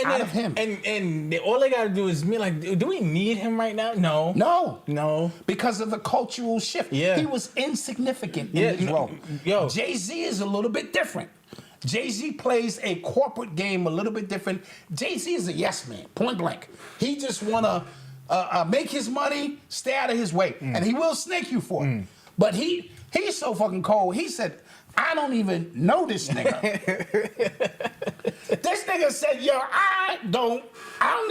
out of him. And all they gotta do is be like, do we need him right now? No. Because of the cultural shift. Yeah. He was insignificant in his role. Jay-Z is a little bit different. Jay-Z plays a corporate game a little bit different. Jay-Z is a yes man, point blank. He just wanna make his money, stay out of his way, and he will snake you for it. But he's so fucking cold. He said, I don't even know this nigga. This nigga said, yo, I don't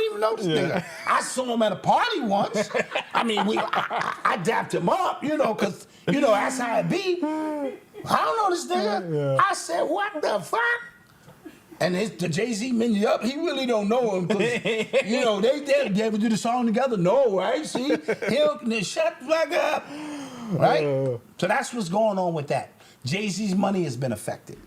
even know this nigga. I saw him at a party once. I mean, I dapped him up, you know, because, you know, that's how it be. I don't know this nigga. I said, what the fuck? And the Jay-Z menu up, he really don't know him. You know, they ever do the song together? No, right? See? He'll shut the fuck up. Right? So that's what's going on with that. Jay-Z's money has been affected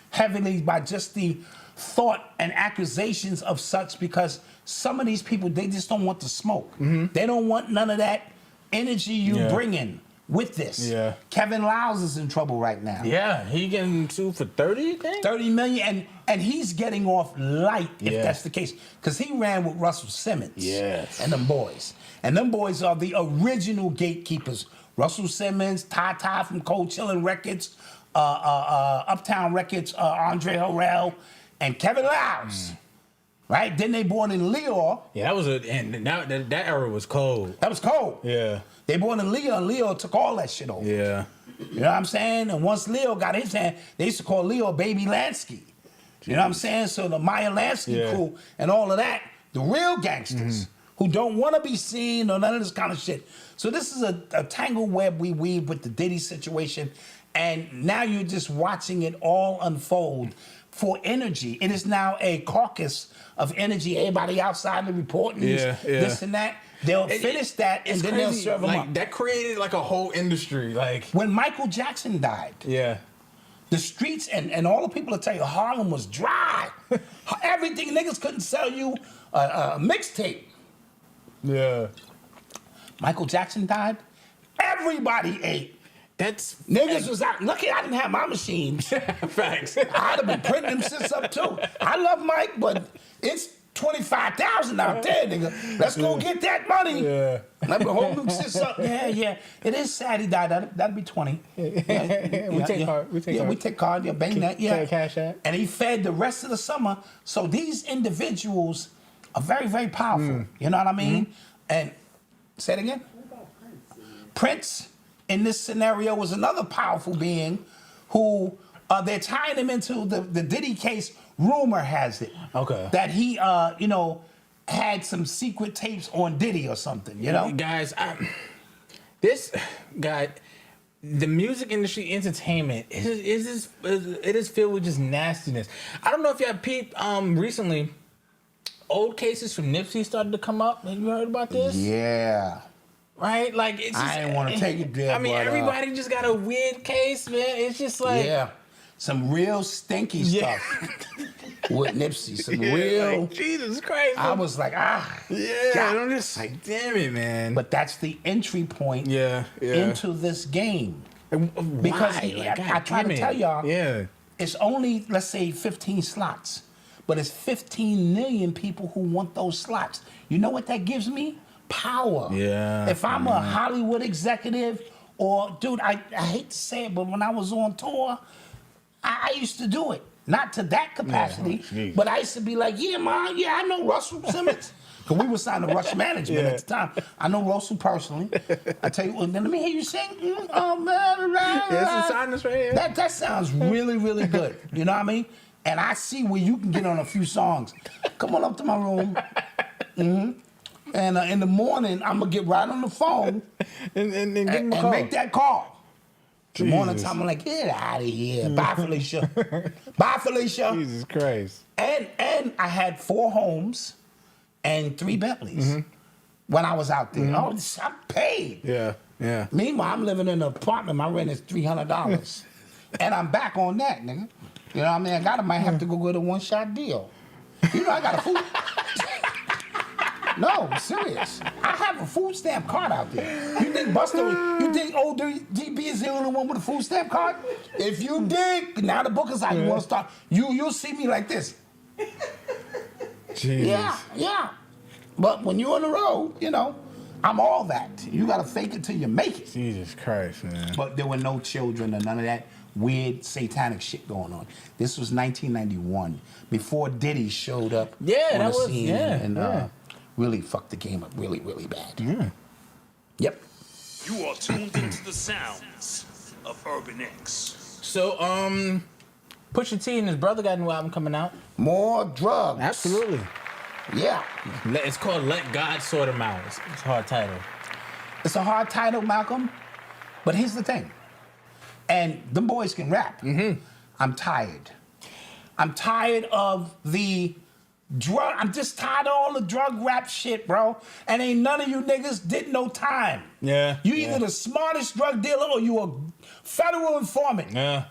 heavily by just the thought and accusations of such, because some of these people, they just don't want the smoke. They don't want none of that energy you bring in with this. Yeah. Kevin Liles is in trouble right now. Yeah, he getting sued for 30, I think? 30 million, and he's getting off light if that's the case, because he ran with Russell Simmons and them boys. And them boys are the original gatekeepers. Russell Simmons, Ty from Cold Chillin' Records, Uptown Records, Andre Harrell, and Kevin Liles. Right? Then they brought in Leo. Yeah, that era was cold. That was cold. Yeah. They brought in Leo, and Leo took all that shit over. Yeah. You know what I'm saying? And once Leo got his hand, they used to call Leo Baby Lansky. You know what I'm saying? So the Maya Lansky crew and all of that, the real gangsters who don't want to be seen or none of this kind of shit. So this is a tangled web we weave with the Diddy situation, and now you're just watching it all unfold for energy. It is now a caucus of energy. Everybody outside the reporting this and that. They'll finish that and then they'll serve them up. That created like a whole industry. Like when Michael Jackson died, the streets and all the people that tell you Harlem was dry. Everything, niggas couldn't sell you a mixtape. Yeah. Michael Jackson died. Everybody ate. Niggas was out. Lucky I didn't have my machines. Facts. I'd have been printing them shits up too. I love Mike, but it's 25,000 out there, nigga. Let's go get that money. Yeah. Let me hold them shits up. Yeah. It is sad he died. That'd be 20. We take card. We take card. Yeah, bang that. Yeah. Cash app. And he fed the rest of the summer. So these individuals are very, very powerful. You know what I mean? And say it again. Prince in this scenario was another powerful being who they're tying him into the Diddy case. Rumor has it that he, had some secret tapes on Diddy or something. You know, guys, this guy, the music industry, entertainment, it is filled with just nastiness. I don't know if y'all peeped recently. Old cases from Nipsey started to come up. Have you heard about this? Yeah. Right? Like, it's just, I didn't want to take it there. I mean, everybody just got a weird case, man. It's just like... Yeah. Some real stinky stuff with Nipsey. Some real... Like, Jesus Christ. I was like, Yeah. God. I'm just like, damn it, man. But that's the entry point into this game. Because I try to tell y'all, it's only, let's say, 15 slots. But it's 15 million people who want those slots. You know what that gives me? Power. Yeah. If I'm a Hollywood executive, or dude, I hate to say it, but when I was on tour, I used to do it. Not to that capacity, but I used to be like, yeah, man, I know Russell Simmons. Because we were signed to Rush Management at the time. I know Russell personally. I tell you, then let me hear you sing. Oh, man. That's a sign right here. That sounds really, really good. You know what I mean? And I see where you can get on a few songs. Come on up to my room. And in the morning, I'm going to get right on the phone and make that call. The morning time, I'm like, get out of here. Bye, Felicia. Bye, Felicia. Jesus Christ. And I had 4 homes and 3 Bentleys when I was out there. Oh, I'm paid. Yeah. Meanwhile, I'm living in an apartment. My rent is $300. And I'm back on that, nigga. You know what I mean? I might have to go get a one-shot deal. You know, I got a food... No, I'm serious. I have a food stamp card out there. You think you think old DB is the only one with a food stamp card? If you dig, now the book is out. You want to start, you'll see me like this. Jesus. Yeah. But when you're on the road, I'm all that. You got to fake it till you make it. Jesus Christ, man. But there were no children or none of that weird satanic shit going on. This was 1991, before Diddy showed up on the scene and really fucked the game up really, really bad. Yep. You are tuned into the sounds of Urban X. So, Pusha T and his brother got a new album coming out. More drugs. Absolutely. Yeah. It's called Let God Sort 'Em Out. It's a hard title. It's a hard title, Malcolm. But here's the thing. And them boys can rap. I'm tired. I'm tired of the I'm just tired of all the drug rap shit, bro. And ain't none of you niggas did no time. Yeah. You either the smartest drug dealer or you a federal informant. Yeah.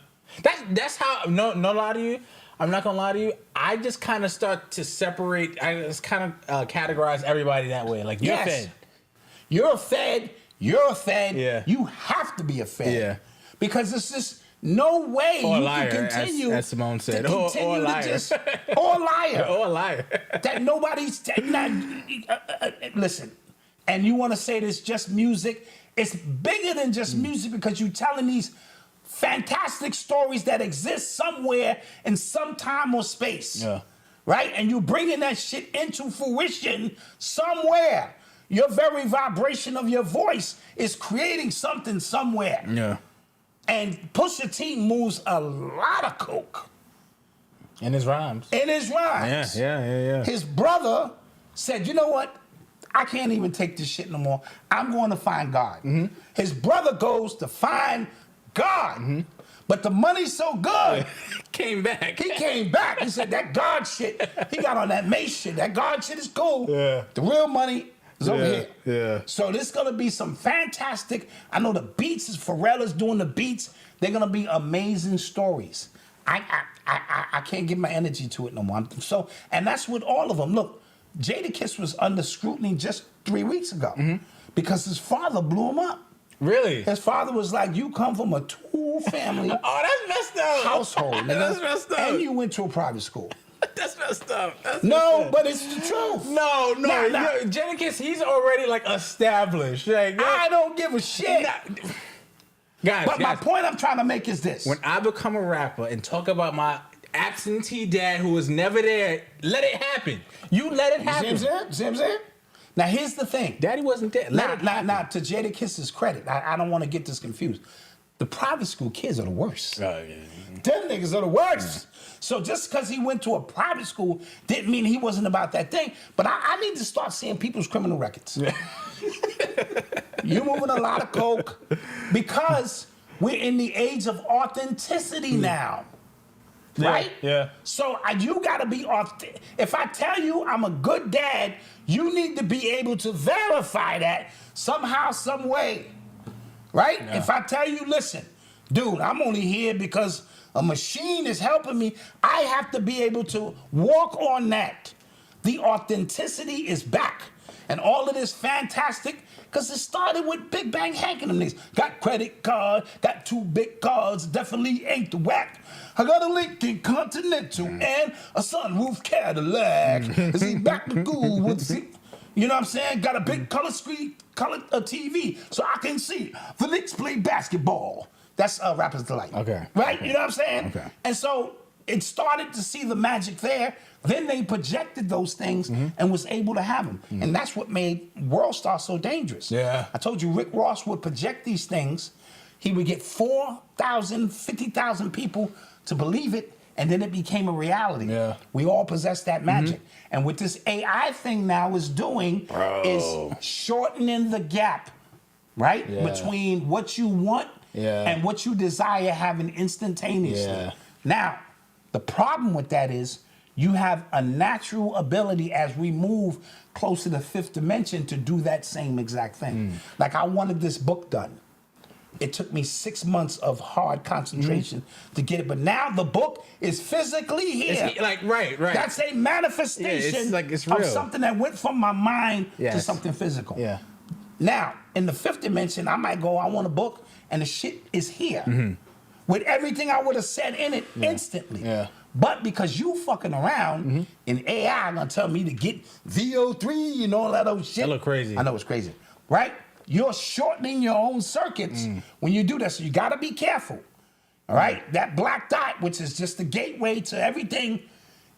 That's how, no lie to you. I'm not gonna lie to you. I just kind of start to separate, I just kind of categorize everybody that way. Like, you're fed. You're a fed. You're a fed. Yeah. You have to be a fed. Yeah. Because it's just no way Or a you liar, can continue. as Simone said. To Or continue a to liar. just, or a liar. Or a liar. That nobody's listen, and you want to say this just music? It's bigger than just music because you're telling these fantastic stories that exist somewhere in some time or space. Yeah. Right? And you bringing that shit into fruition somewhere. Your very vibration of your voice is creating something somewhere. Yeah. And Pusha T moves a lot of coke. In his rhymes. In his rhymes. Yeah. His brother said, you know what? I can't even take this shit no more. I'm going to find God. Mm-hmm. His brother goes to find God. Mm-hmm. But the money's so good. Came back. He came back. He said that God shit, he got on that Mace shit. That God shit is cool. Yeah. The real money is over here. Yeah. So there's going to be some fantastic, I know the beats, is Pharrell is doing the beats. They're going to be amazing stories. I can't give my energy to it no more. And that's with all of them. Look, Jadakiss was under scrutiny just 3 weeks ago because his father blew him up. Really? His father was like, you come from a two-family Oh, that's messed up. household, nigga. That's messed up. And you went to a private school. That's messed up. That's No, messed up. but it's the truth. No. Nah. Jadakiss, he's already like established. Like, I don't give a shit. Guys, But my point I'm trying to make is this. when I become a rapper and talk about my absentee dad who was never there, let it happen. You let it happen. See what I'm saying? Now, here's the thing. Daddy wasn't there. Let it happen. Now, to Jadakiss's credit, I don't want to get this confused. The private school kids are the worst. Oh, yeah. Them niggas are the worst. So just because he went to a private school didn't mean he wasn't about that thing. But I need to start seeing people's criminal records. You're moving a lot of coke because we're in the age of authenticity now. Right? Yeah. So you gotta be authentic. If I tell you I'm a good dad, you need to be able to verify that somehow, some way. Right? Yeah. If I tell you, listen, dude, I'm only here because a machine is helping me, I have to be able to walk on that. The authenticity is back. And all of this fantastic, because it started with Big Bang Hank and them niggas. Got credit card, got 2 big cards, definitely ain't the whack. I got a Lincoln Continental and a sunroof Cadillac. Is he back to school with the, you know what I'm saying? Got a big color screen, TV, so I can see the Knicks play basketball. That's Rapper's Delight. Okay. Right? Okay. You know what I'm saying? Okay. And so it started to see the magic there. Then they projected those things and was able to have them. And that's what made World Star so dangerous. Yeah. I told you Rick Ross would project these things. He would get 4,000, 50,000 people to believe it, and then it became a reality. Yeah. We all possess that magic. And what this AI thing now is doing is shortening the gap, right? Yeah. Between what you want and what you desire having instantaneously. Yeah. Now, the problem with that is you have a natural ability as we move closer to 5th dimension to do that same exact thing. Like I wanted this book done. It took me 6 months of hard concentration to get it, but now the book is physically here. It's like, right. That's a manifestation it's of real. something that went from my mind to Yes. something physical. Yeah. Now, in the 5th dimension, I might go, I want a book, and the shit is here. With everything I would have said in it instantly. Yeah. But because you fucking around, and AI gonna tell me to get VO3 and all that other shit. That look crazy. I know it's crazy. Right? You're shortening your own circuits when you do that, so you gotta be careful. All right? That black dot, which is just the gateway to everything,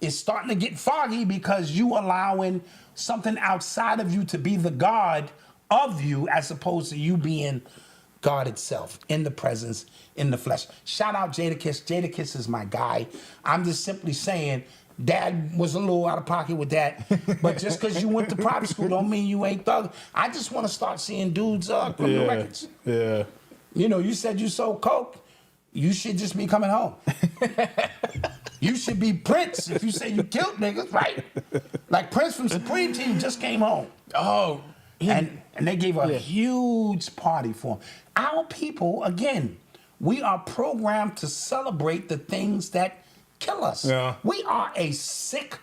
is starting to get foggy because you allowing something outside of you to be the God of you as opposed to you being God itself, in the presence, in the flesh. Shout out Jadakiss. Jadakiss is my guy. I'm just simply saying, Dad was a little out of pocket with that. But just because you went to private school don't mean you ain't thug. I just want to start seeing dudes criminal records. You should be Prince if you say you killed niggas, right? Like Prince from Supreme Team just came home. Oh, And they gave a huge party for him. Our people, again, we are programmed to celebrate the things that kill us. Yeah. We are a sick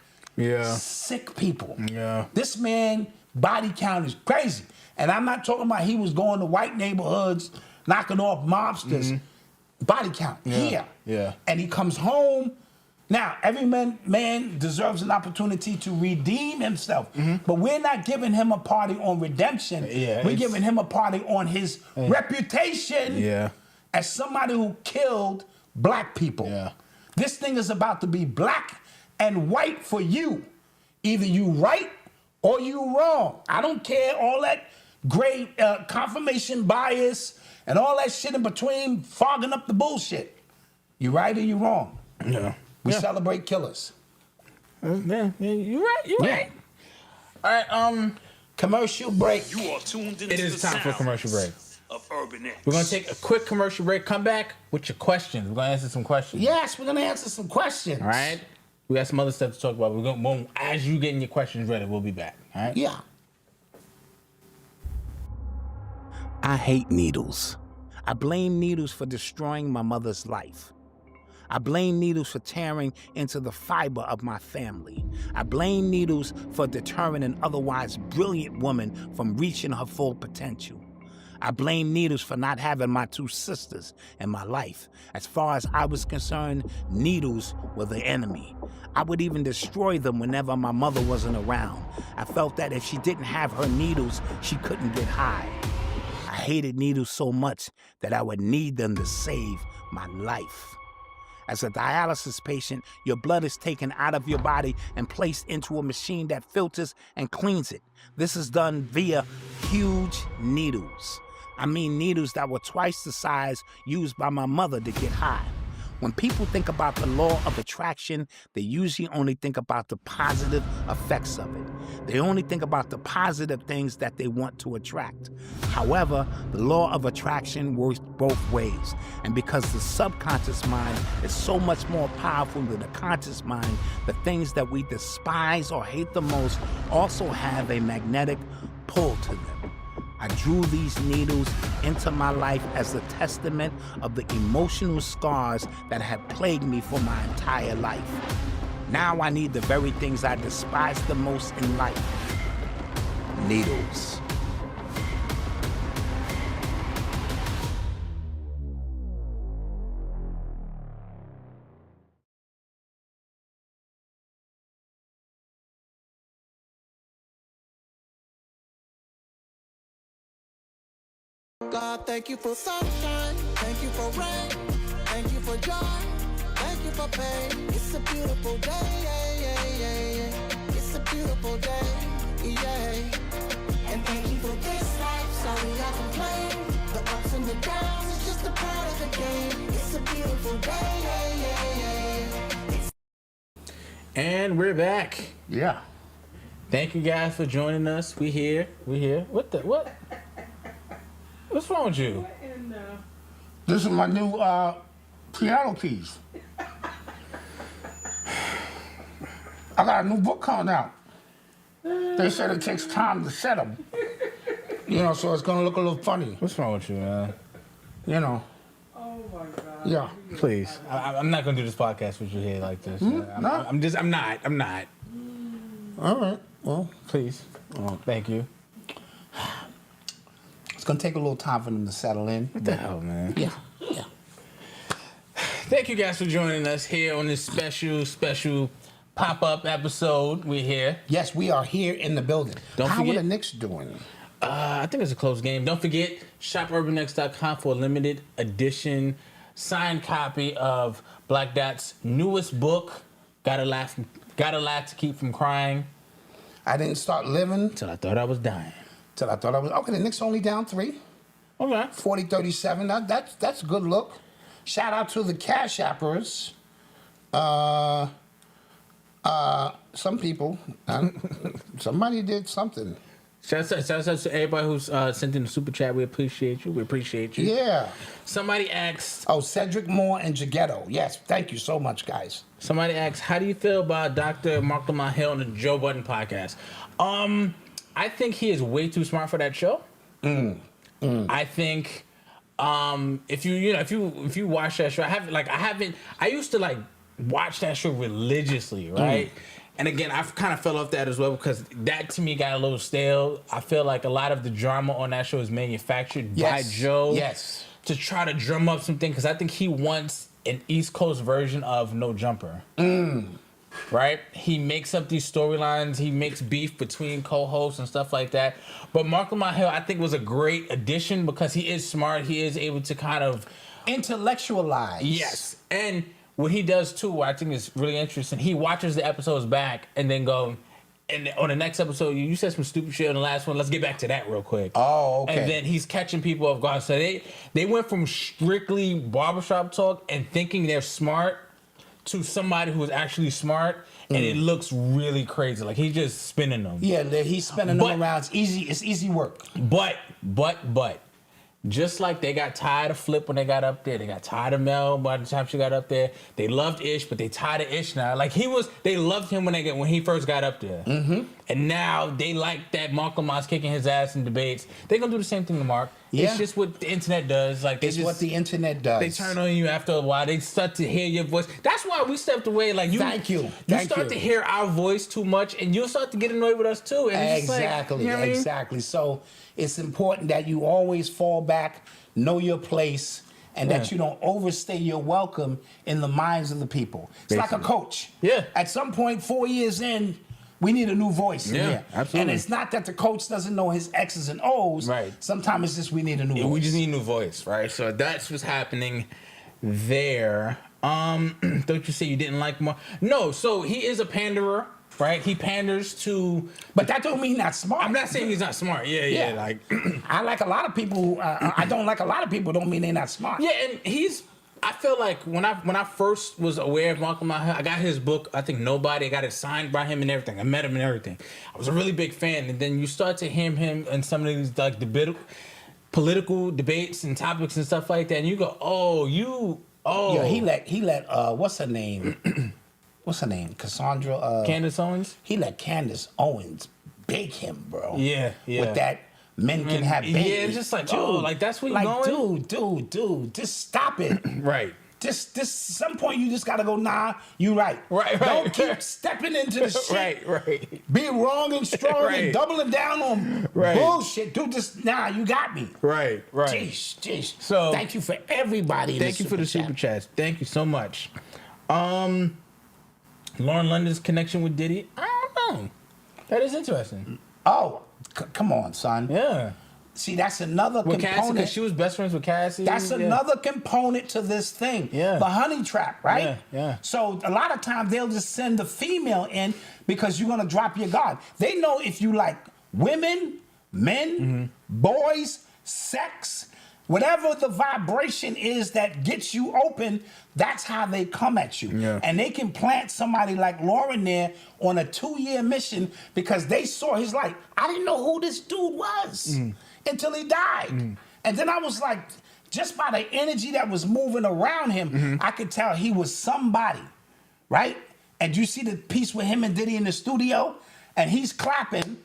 people. Yeah. This man body count is crazy. And I'm not talking about he was going to white neighborhoods, knocking off mobsters. Body count here. Yeah. And he comes home. Now, every man deserves an opportunity to redeem himself. But we're not giving him a party on redemption. We're giving him a party on his reputation as somebody who killed black people. Yeah. This thing is about to be black and white for you. Either you right or you wrong. I don't care all that gray confirmation bias and all that shit in between fogging up the bullshit. You right or you wrong. Yeah. We celebrate killers. Yeah, you're right. You're right. All right. Commercial break. You are tuned into It is the time for a commercial break. of Urban X. We're gonna take a quick commercial break. Come back with your questions. We're gonna answer some questions. Yes, we're gonna answer some questions. All right. We got some other stuff to talk about. We're gonna as you getting your questions ready, we'll be back. All right. Yeah. I hate needles. I blame needles for destroying my mother's life. I blame needles for tearing into the fiber of my family. I blame needles for deterring an otherwise brilliant woman from reaching her full potential. I blame needles for not having my two sisters in my life. As far as I was concerned, needles were the enemy. I would even destroy them whenever my mother wasn't around. I felt that if she didn't have her needles, she couldn't get high. I hated needles so much that I would need them to save my life. As a dialysis patient, your blood is taken out of your body and placed into a machine that filters and cleans it. This is done via huge needles. I mean needles that were twice the size used by my mother to get high. When people think about the law of attraction, they usually only think about the positive effects of it. They only think about the positive things that they want to attract. However, the law of attraction works both ways. And because the subconscious mind is so much more powerful than the conscious mind, the things that we despise or hate the most also have a magnetic pull to them. I drew these needles into my life as a testament of the emotional scars that had plagued me for my entire life. Now I need the very things I despise the most in life. Needles. God, thank you for sunshine, thank you for rain, thank you for joy, thank you for pain. It's a beautiful day, it's a beautiful day, and thank you for this life, sorry I complain. The ups and the downs, it's just a part of the game. It's a beautiful day, And we're back. Yeah. Thank you guys for joining us. We here. What? What's wrong with you? This is my new piano keys. I got a new book coming out. They said it takes time to set them. You know, so it's gonna look a little funny. What's wrong with you, man? You know. Oh my God. Yeah. Please, I'm not gonna do this podcast with you here like this. No? I'm not. All right. Well, Please. Oh, thank you. it's gonna take a little time for them to settle in. What the hell, man? Yeah. Thank you guys for joining us here on this special pop-up episode. We're here. Yes, we are here in the building. Don't How forget- are the Knicks doing? I think it's a close game. Don't forget, shopurbanx.com for a limited edition signed copy of Black Dot's newest book, Gotta Laugh to Keep From Crying. I didn't start living Till I thought I was dying. till I thought I was. Okay, the Knicks only down 3. Okay. 40-37. That's a good look. Shout out to the Cash Appers. Some people. Somebody did something. Shout out to everybody who's sent in the super chat. We appreciate you. Yeah. Somebody asked. Oh, Cedric Moore and Jagetto. Yes, thank you so much, guys. Somebody asked, how do you feel about Dr. Malcom Hill on the Joe Budden podcast? I think he is way too smart for that show. I think if you watch that show, I used to watch that show religiously, right? And again, I've kind of fell off that as well because that to me got a little stale. I feel like a lot of the drama on that show is manufactured by Joe to try to drum up something because I think he wants an East Coast version of No Jumper. Right? He makes up these storylines. He makes beef between co-hosts and stuff like that. But Malcom Hill, I think, was a great addition because he is smart. He is able to kind of intellectualize. Yes. And what he does too, I think is really interesting. He watches the episodes back and then go, and on the next episode, you said some stupid shit on the last one. Let's get back to that real quick. Oh, okay. And then he's catching people off guard. So they went from strictly barbershop talk and thinking they're smart to somebody who is actually smart, and it looks really crazy. Like he's just spinning them. Yeah, he's spinning them around. It's easy work. But just like they got tired of Flip when they got up there, they got tired of Mel by the time she got up there. They loved Ish, but they tired of Ish now. Like they loved him when he first got up there, and now they like that Malcolm was kicking his ass in debates. They're gonna do the same thing to Mark. Yeah. It's just what the internet does. It's what the internet does. They turn on you after a while. They start to hear your voice. That's why we stepped away. Like Thank you. You start to hear our voice too much, and you'll start to get annoyed with us too. And Exactly. It's like, Exactly. So it's important that you always fall back, know your place, and that you don't overstay your welcome in the minds of the people. It's like a coach. Yeah. At some point, 4 years in, we need a new voice in here. Absolutely. And it's not that the coach doesn't know his X's and O's. Right. Sometimes it's just we need a new voice. We just need a new voice, right? So that's what's happening there. Don't you say you didn't like Mark? No, so he is a panderer, right? He panders to... But that don't mean not smart. I'm not saying he's not smart. Yeah. Like I like a lot of people. I don't like a lot of people. Don't mean they're not smart. Yeah, and I feel like when I first was aware of Malcom, I got his book. I think Nobody. I got it signed by him and everything. I met him and everything. I was a really big fan. And then you start to hear him in some of these like political debates and topics and stuff like that. And you go, Yeah, he let what's her name? Cassandra. Candace Owens. He let Candace Owens bake him, bro. Yeah. With that. Men can have babies. Yeah, it's just like, dude, that's where you're going? Dude, just stop it. Right. Just some point you just gotta go, nah, you right. Right. Don't keep stepping into the shit. Right. Be wrong and strong and doubling down on bullshit. Dude, just, nah, you got me. Right. Jeez. So thank you for everybody. Thank you for the super chats. Thank you so much. Lauren London's connection with Diddy, I don't know. That is interesting. Oh, come on, son. Yeah. See, that's another with component. Cassie, because she was best friends with Cassie. That's another component to this thing. Yeah. The honey trap, right? Yeah. So a lot of times they'll just send the female in because you're going to drop your guard. They know if you like women, men, boys, sex, whatever the vibration is that gets you open, that's how they come at you. Yeah. And they can plant somebody like Lauren there on a 2-year mission because they saw his light. I didn't know who this dude was until he died. And then I was like, just by the energy that was moving around him, I could tell he was somebody, right? And you see the piece with him and Diddy in the studio, and he's clapping,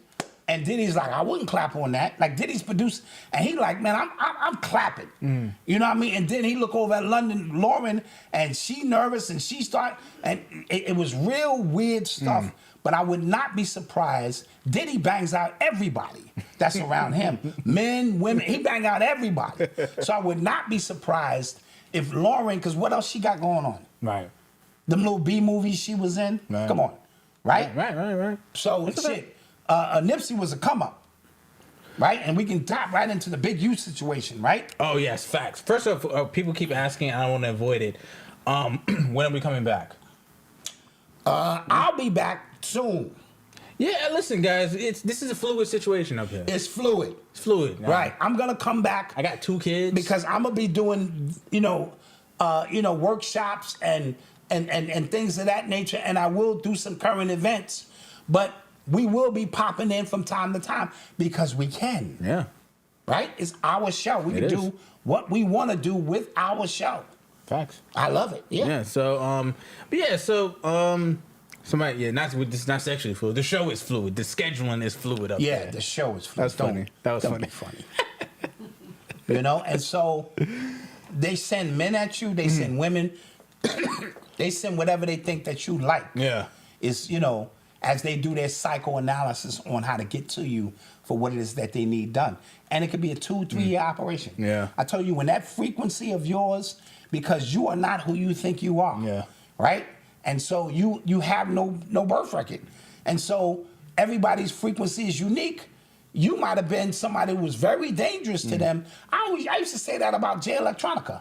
and Diddy's like, I wouldn't clap on that. Like, Diddy's produced, and he like, man, I'm clapping. You know what I mean? And then he look over at Lauren, and she nervous, and she start, and it was real weird stuff. But I would not be surprised. Diddy bangs out everybody that's around him. Men, women, he bang out everybody. So I would not be surprised if Lauren, because what else she got going on? Right. Them little B movies she was in? Right. Come on. Right? Right. So, shit. Nipsey was a come up, right? And we can tap right into the Big U situation, right? Oh, yes, facts. First off, people keep asking, I don't want to avoid it. When are we coming back? I'll be back soon. Yeah, listen, guys, this is a fluid situation up here. It's fluid. It's fluid. Now. Right. I'm going to come back. I got 2 kids. Because I'm going to be doing, workshops and things of that nature, and I will do some current events. But we will be popping in from time to time because we can. Yeah. Right? It's our show. We can do what we want to do with our show. Facts. I love it. Yeah. Yeah. So somebody, this is not sexually fluid. The show is fluid. The scheduling is fluid up there. Yeah, the show is fluid. That's funny. That was don't be funny. You know, and so they send men at you, they send women, they send whatever they think that you like. Yeah. It's, you know, as they do their psychoanalysis on how to get to you for what it is that they need done. And it could be a 2-3 year operation. Yeah. I tell you, when that frequency of yours, because you are not who you think you are. Yeah. Right? And so you have no birth record. And so everybody's frequency is unique. You might have been somebody who was very dangerous to them. I used to say that about Jay Electronica.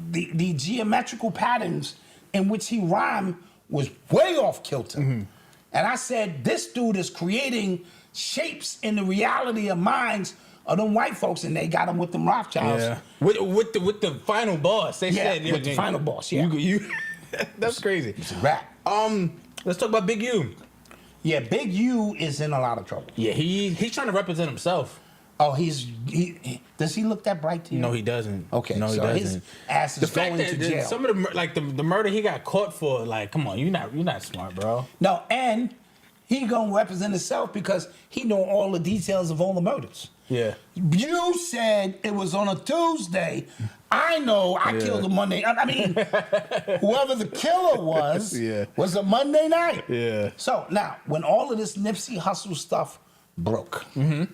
The geometrical patterns in which he rhymed was way off kilter. And I said, this dude is creating shapes in the reality of minds of them white folks, and they got them with them Rothschilds. Yeah. With the final boss. They said with the final boss, yeah. You that's crazy. It's a rap. Let's talk about Big U. Yeah, Big U is in a lot of trouble. Yeah, he's trying to represent himself. Oh, does he look that bright to you? No, he doesn't. Okay, no, he so doesn't. his ass is going to jail. Some of the murder he got caught for, like, come on, you're not smart, bro. No, and he gonna represent himself because he know all the details of all the murders. Yeah. You said it was on a Tuesday. I know I killed a Monday. I mean, whoever the killer was a Monday night. Yeah. So now, when all of this Nipsey Hussle stuff broke, the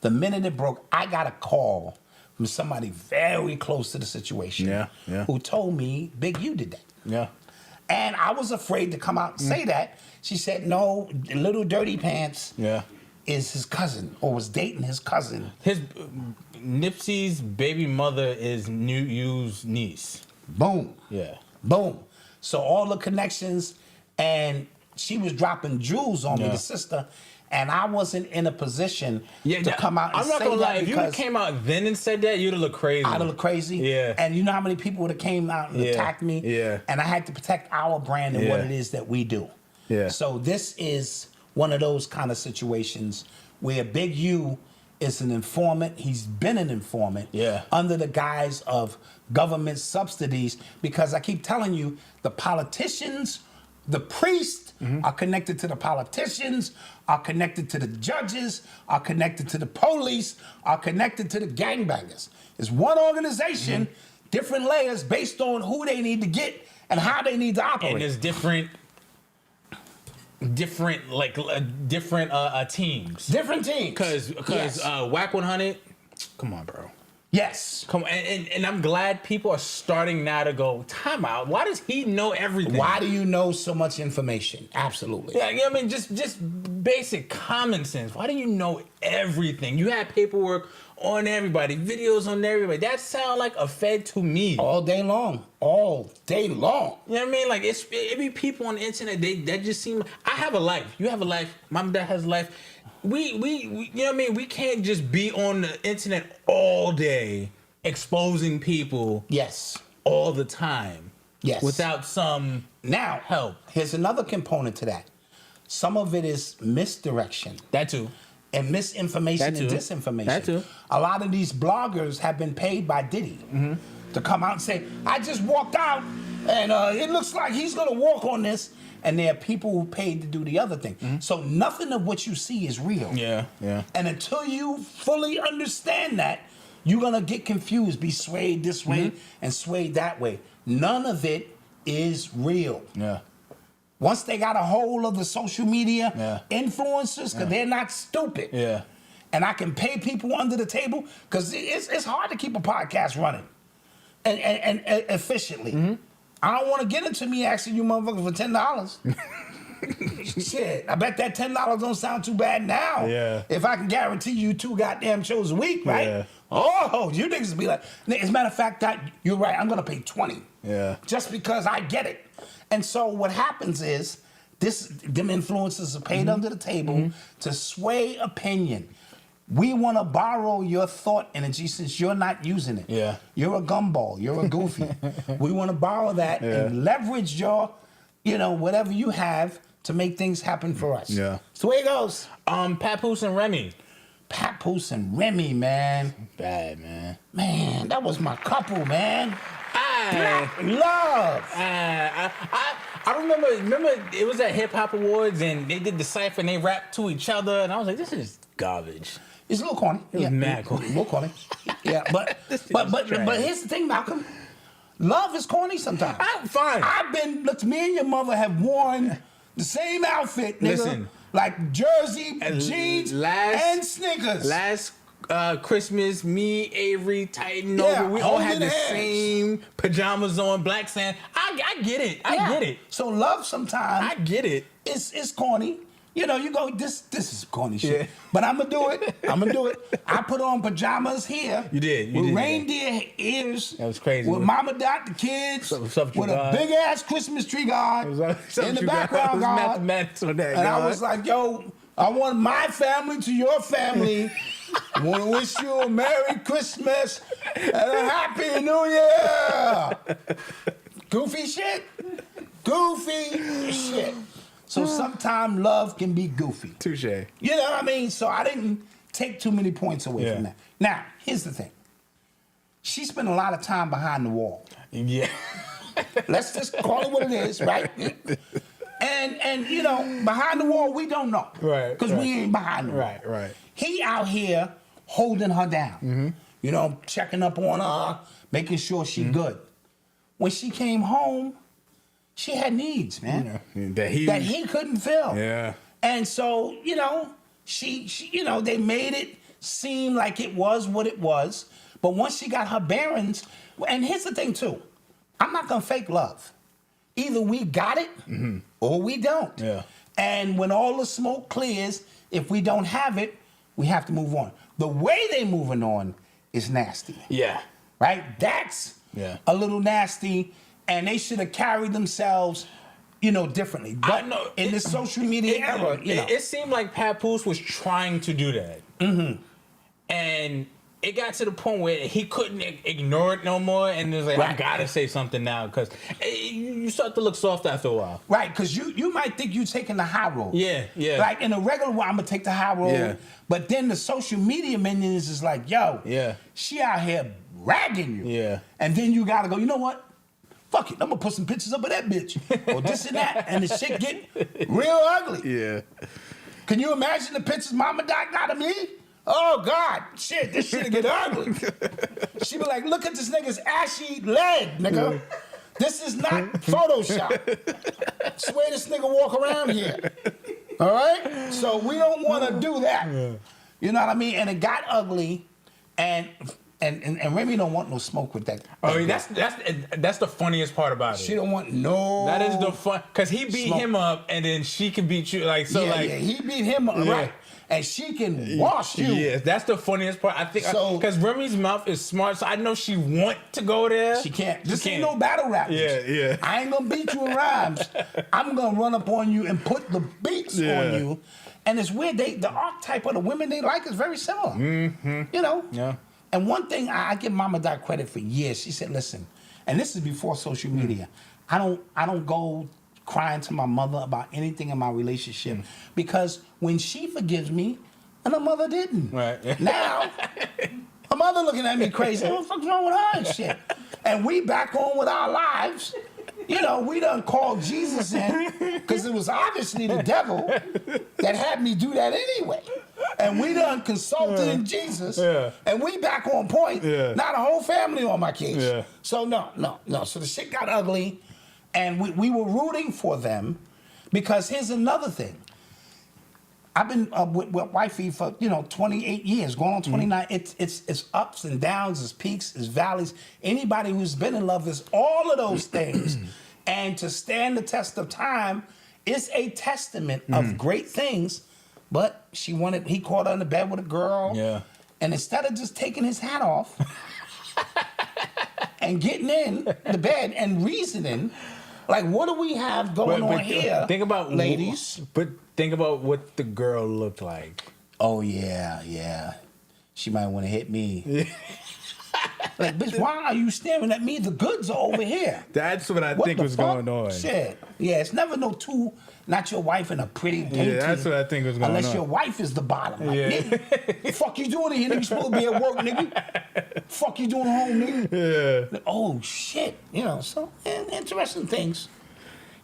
minute it broke, I got a call from somebody very close to the situation who told me Big U did that. Yeah. And I was afraid to come out and say that. She said, no, Little Dirty Pants is his cousin or was dating his cousin. Nipsey's baby mother is U's niece. Boom. Yeah. Boom. So all the connections, and she was dropping jewels on me, the sister, and I wasn't in a position to come out and say that. I'm not gonna lie, if you came out then and said that, you'd have looked crazy. I'd have looked crazy. Yeah. And you know how many people would have came out and attacked me? Yeah. And I had to protect our brand and what it is that we do. Yeah. So this is one of those kind of situations where Big U is an informant. He's been an informant under the guise of government subsidies, because I keep telling you, the politicians, the priests are connected to the politicians, are connected to the judges, are connected to the police, are connected to the gangbangers. It's one organization, different layers based on who they need to get and how they need to operate. And there's different teams. Different teams. Because Whack 100, come on, bro. Yes. Come on. And I'm glad people are starting now to go, time out. Why does he know everything? Why do you know so much information? Absolutely. Yeah, I mean, just basic common sense. Why do you know everything? You have paperwork on everybody, videos on everybody. That sound like a Fed to me. All day long. All day long. You know what I mean? Like, it be people on the internet, that just seem... I have a life. You have a life. Mom and dad has a life. We you know what I mean? We can't just be on the internet all day exposing people. Yes. All the time. Yes. Without some help. Here's another component to that. Some of it is misdirection. That too. And misinformation and disinformation. That too. A lot of these bloggers have been paid by Diddy to come out and say, I just walked out and it looks like he's going to walk on this. And there are people who paid to do the other thing. So nothing of what you see is real. Yeah. And until you fully understand that, you're going to get confused, be swayed this way and swayed that way. None of it is real. Yeah. Once they got a hold of the social media influencers, because they're not stupid. Yeah. And I can pay people under the table, because it's hard to keep a podcast running and efficiently. I don't want to get into me asking you motherfuckers for $10. Shit, I bet that $10 don't sound too bad now. Yeah. If I can guarantee you 2 goddamn shows a week, right? Yeah. Oh, you niggas be like, as a matter of fact, you're right, I'm gonna pay 20. Yeah. Just because I get it. And so what happens is, them influencers are paid under the table to sway opinion. We want to borrow your thought energy since you're not using it. Yeah. You're a gumball. You're a goofy. We want to borrow that and leverage your you know, whatever you have to make things happen for us. Yeah. It's the way it goes. Papoose and Remy. Papoose and Remy, man. Bad, man. Man, that was my couple, man. I Love. remember it was at Hip Hop Awards and they did the cypher and they rapped to each other and I was like, this is garbage. It's a little corny. It was mad corny. A little corny. Yeah, but here's the thing, Malcolm. Love is corny sometimes. I'm fine. Look, me and your mother have worn the same outfit, nigga. Listen. Like jersey, jeans, and sneakers. Last Christmas, me, Avery, Titan, Yeah, we all had holding the hands. same pajamas on, black sand. I get it. I get it. So love sometimes I get it. it's corny. You know, you go, this is corny shit. Yeah. But I'm going to do it. I put on pajamas here. You did. With reindeer ears. That was crazy. With Mama Dot, the kids. What's up with with you, a God? big-ass Christmas tree guard. In the background, God. God. Mathematics on that, And I God. was like, yo, I want my family to your family. I want to wish you a Merry Christmas and a Happy New Year. Goofy shit. So sometimes love can be goofy. Touche. You know what I mean? So I didn't take too many points away from that. Now, here's the thing. She spent a lot of time behind the wall. Yeah. Let's just call it what it is, right? And you know, behind the wall, we don't know. Right. Because we ain't behind the wall. Right. He out here holding her down. Mm-hmm. You know, checking up on her, making sure she good. When she came home, she had needs, man. That he couldn't fill. Yeah. And so, you know, she you know, they made it seem like it was what it was. But once she got her bearings, and here's the thing too, I'm not gonna fake love. Either we got it or we don't. Yeah. And when all the smoke clears, if we don't have it, we have to move on. The way they moving on is nasty. Yeah. Right? That's a little nasty, and they should have carried themselves, you know, differently. But in this social media era, you know. It seemed like Papoose was trying to do that. Mm-hmm. And it got to the point where he couldn't ignore it no more, and it was like, I gotta say something now, because you start to look soft after a while. Right, because you might think you're taking the high road. Yeah. Like in a regular way, I'm gonna take the high road. Yeah. But then the social media minions is like, yo, she out here ragging you. Yeah. And then you gotta go, you know what? Fuck it, I'm gonna put some pictures up of that bitch. Or this and that. And the shit get real ugly. Yeah. Can you imagine the pictures Mama Doc got of me? Oh God, shit, this shit get ugly. She be like, look at this nigga's ashy leg, nigga. This is not Photoshop. Swear this nigga walk around here. All right? So we don't want to do that. You know what I mean? And it got ugly, and Remy don't want no smoke with that. I mean, that's the funniest part about it. She don't want no. That is the fun, because he beat him up, and then she can beat you. Like so, he beat him up, right? And she can wash you. Yeah, that's the funniest part. I think because Remy's mouth is smart, so I know she want to go there. She can't. This ain't no battle rap. Yeah. I ain't gonna beat you in rhymes. I'm gonna run up on you and put the beats on you. And it's weird. The archetype of the women they like is very similar. Mm-hmm. You know. Yeah. And one thing I give Mama Doc credit for years. She said, "Listen," and this is before social media. I don't go crying to my mother about anything in my relationship because when she forgives me, and her mother didn't. Right. Now, her mother looking at me crazy. What the fuck's wrong with her and shit? And we back on with our lives. You know, we done called Jesus in because it was obviously the devil that had me do that anyway. And we done consulted in Jesus, and we back on point. Now the whole family on my case. So no. So the shit got ugly, and we were rooting for them because here's another thing. I've been with wifey for 28 years, going on 29. It's ups and downs, it's peaks, it's valleys. Anybody who's been in love is all of those things, and to stand the test of time is a testament of great things. But he caught her in the bed with a girl, and instead of just taking his hat off and getting in the bed and reasoning. Like, what do we have going on here? Think about ladies. But think about what the girl looked like. Oh yeah. She might want to hit me. Like, bitch, why are you staring at me? The goods are over here. That's what I What think the was fuck? going on. Shit. Yeah, it's never no two, not your wife and a pretty dainty. Yeah, that's what I think was going unless on. your wife is the bottom. Like, Yeah. nigga, the fuck you doing here? Nigga, you supposed to be at work, nigga. Fuck you doing home, nigga. Yeah. Oh, shit. You know, so interesting things.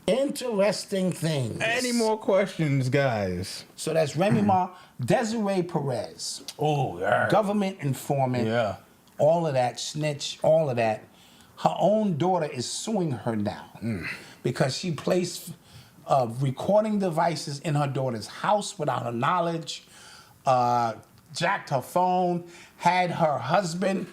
Interesting things. Any more questions, guys? So that's Remy Ma, Desiree Perez. Oh, yeah. Government informant. Yeah. All of that, snitch, all of that. Her own daughter is suing her now because she placed recording devices in her daughter's house without her knowledge, jacked her phone, had her husband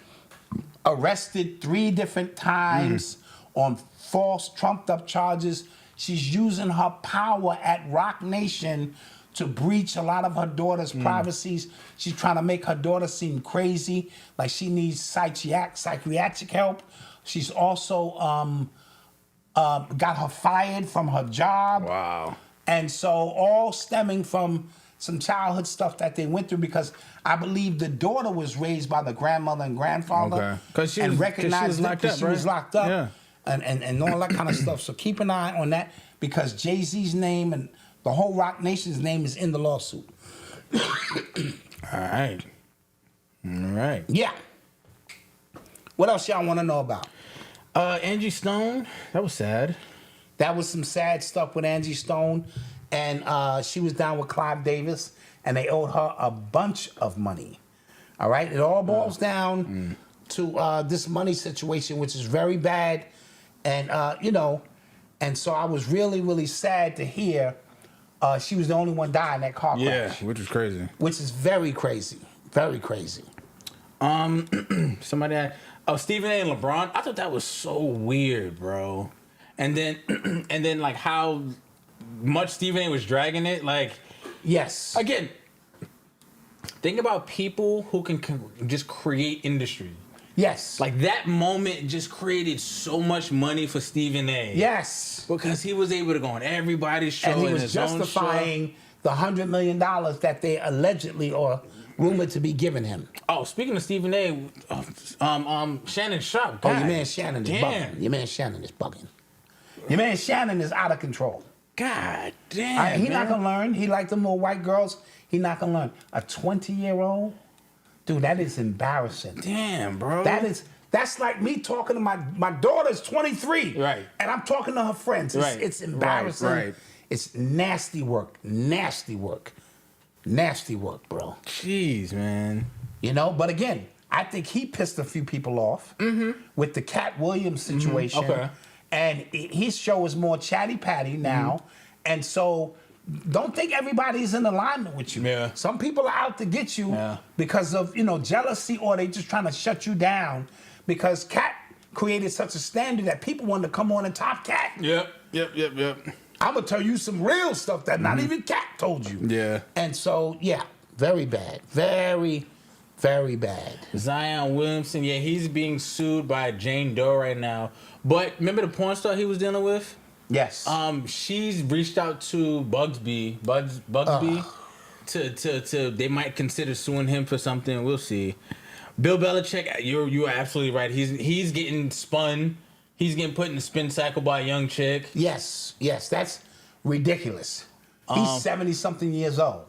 arrested 3 different times on false, trumped-up charges. She's using her power at Rock Nation to breach a lot of her daughter's privacies. She's trying to make her daughter seem crazy, like she needs psychiatric help. She's also got her fired from her job. Wow. And so all stemming from some childhood stuff that they went through, because I believe the daughter was raised by the grandmother and grandfather. Okay. 'Cause she and was- 'cause she recognized was it locked 'cause up, she was right? locked up. Yeah. And all that kind of stuff. So keep an eye on that, because Jay-Z's name and the whole Rock Nation's name is in the lawsuit. All right. All right. Yeah. What else y'all want to know about? Angie Stone. That was sad. That was some sad stuff with Angie Stone, and she was down with Clive Davis, and they owed her a bunch of money. All right, it all boils down to this money situation, which is very bad, and you know, and so I was really, really sad to hear she was the only one dying in that car Yeah, crash, which was crazy. which is very crazy, very crazy. Somebody had, Stephen A. and LeBron. I thought that was so weird, bro. And then and then like how much Stephen A. was dragging it. Like, Yes, again, think about people who can just create industry. yes, Like that moment just created so much money for Stephen A. yes. Because he was able to go on everybody's show And he was his own show. justifying the $100 million that they allegedly or rumored to be giving him. Oh, speaking of Stephen A., Shannon Sharp. Oh, God your man Shannon is damn. bugging. Your man Shannon is bugging. Your man Shannon is out of control. God damn. He man. not gonna learn. He like them little white girls. He not gonna learn. A 20-year-old, dude, that is embarrassing. Damn, bro. That's like me talking to my daughter's 23, Right. And I'm talking to her friends. Right. It's embarrassing. Right. It's nasty work. Nasty work. Nasty work, bro. Jeez, man. You know, but again, I think he pissed a few people off with the Cat Williams situation. Okay. And his show is more chatty patty now. And so don't think everybody's in alignment with you. Yeah. Some people are out to get you Yeah. because of, jealousy, or they just trying to shut you down because Cat created such a standard that people wanted to come on and top Cat. Yep. I'm going to tell you some real stuff that not even Cat told you. Yeah. And so, yeah, very bad. Very, very bad. Zion Williamson, yeah, he's being sued by Jane Doe right now. But remember the porn star he was dealing with? Yes. She's reached out to Bugsby to they might consider suing him for something. We'll see. Bill Belichick, you're absolutely right. He's getting spun. He's getting put in the spin cycle by a young chick. Yes, that's ridiculous. He's 70-something years old.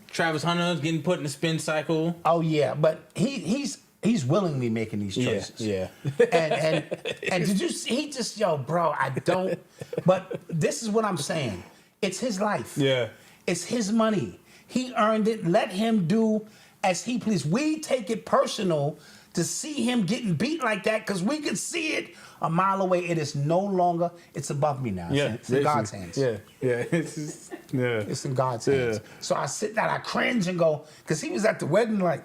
Travis Hunter's getting put in the spin cycle. Oh yeah, but he's willingly making these choices. Yeah. and did you see, he just, bro, I don't, but this is what I'm saying. It's his life. Yeah. It's his money. He earned it. Let him do as he please. We take it personal to see him getting beat like that because we can see it a mile away. It is no longer, it's above me now. It's in God's hands. Yeah. It's in God's hands. So I sit down, I cringe and go, because he was at the wedding like,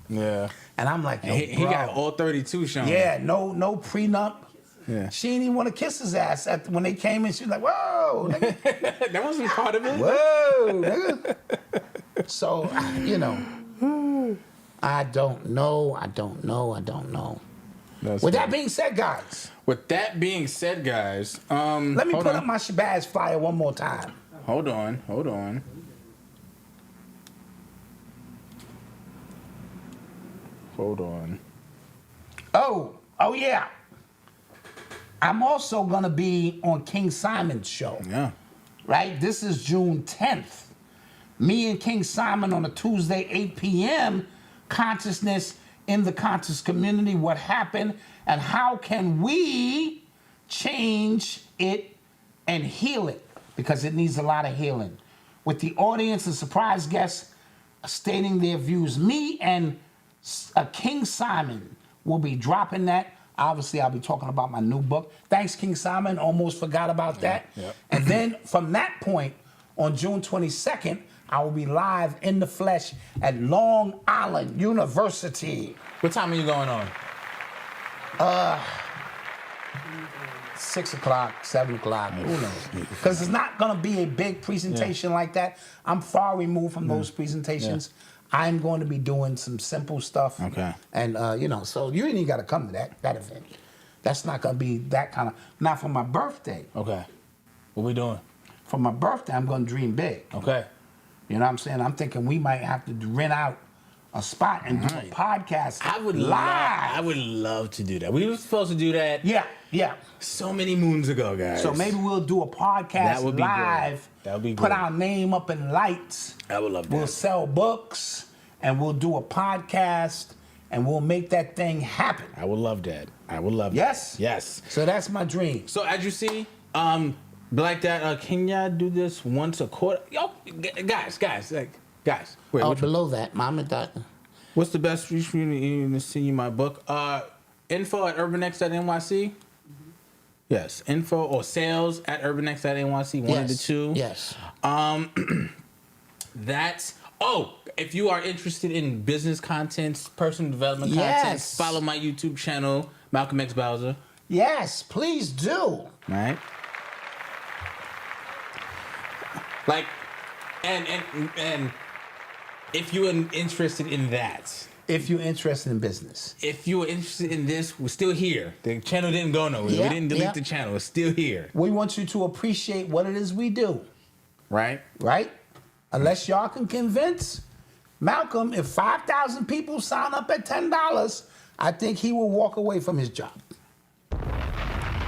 Yeah. and I'm like, yo, He bro. got all 32 shown. Yeah, no prenup. Yeah. She didn't even want to kiss his ass when they came in. She was like, whoa, nigga. That wasn't part of it. Whoa, nigga. So, I don't know. That's With that funny. being said, guys, With that being said, guys, let me hold put on. up my Shabazz flyer one more time. Hold on. Hold on. Oh yeah. I'm also gonna be on King Simon's show. Yeah. Right? This is June 10th. Me and King Simon on a Tuesday, 8 p.m. Consciousness in the conscious community. What happened and how can we change it and heal it? Because it needs a lot of healing. With the audience and surprise guests stating their views. Me and King Simon will be dropping that. Obviously, I'll be talking about my new book. Thanks, King Simon. Almost forgot about that. Yep. And then from that point, on June 22nd, I will be live in the flesh at Long Island University. What time are you going on? 6 o'clock, 7 o'clock, who knows? Because it's not going to be a big presentation like that. I'm far removed from those presentations. I'm going to be doing some simple stuff. Okay. And, so you ain't even got to come to that event. That's not going to be that kind of, not for my birthday. Okay. What we doing? For my birthday, I'm going to dream big. Okay. You know what I'm saying? I'm thinking we might have to rent out a spot and do a podcast live. I would love to do that. We were supposed to do that. Yeah. So many moons ago, guys. So maybe we'll do a podcast That would be live. great. That would be Put great. our name up in lights. I would love that. We'll sell books and we'll do a podcast and we'll make that thing happen. I would love that. I would love Yes? that. Yes. So that's my dream. So as you see, like that, can y'all do this once a quarter? Yo, guys. Wait, which one? Below that, Mom and Dad. What's the best reach for you to see my book? Info at urbanx.nyc. Yes, info or sales at urbanx.nyc. One of the two. Yes. If you are interested in business content, personal development content, Yes. follow my YouTube channel, Malcolm X Bowser. Yes, please do. Right? Like, and if you are interested in that, If you're interested in business. if you are interested in this, we're still here. The channel didn't go nowhere. Yeah, We didn't delete yeah. the channel. It's still here. We want you to appreciate what it is we do, Right? right? Unless y'all can convince Malcolm, if 5,000 people sign up at $10, I think he will walk away from his job.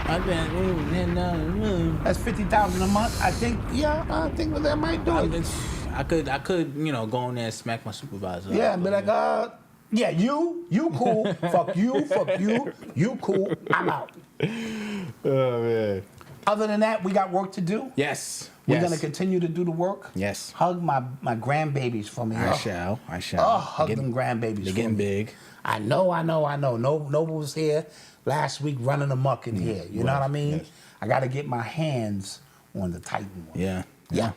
That's $50,000 a month. I think that might do it. I could, go in there and smack my supervisor. Yeah, and be like, yeah, you cool. Fuck you, you cool. I'm out. Oh, man. Other than that, we got work to do. Yes. We're gonna continue to do the work. Yes. Hug my grandbabies for me. I shall. Oh, hug them grandbabies. They're for getting me. big. I know. Noble was here last week running amok in here. You know what I mean? Yes. I got to get my hands on the Titan one. Yeah.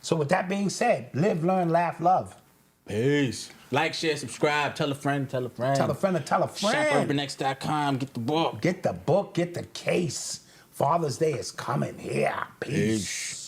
So with that being said, live, learn, laugh, love. Peace. Like, share, subscribe. Tell a friend. Tell a friend to tell a friend. ShopUrbanX.com. Get the book. Get the book. Get the case. Father's Day is coming here. Peace.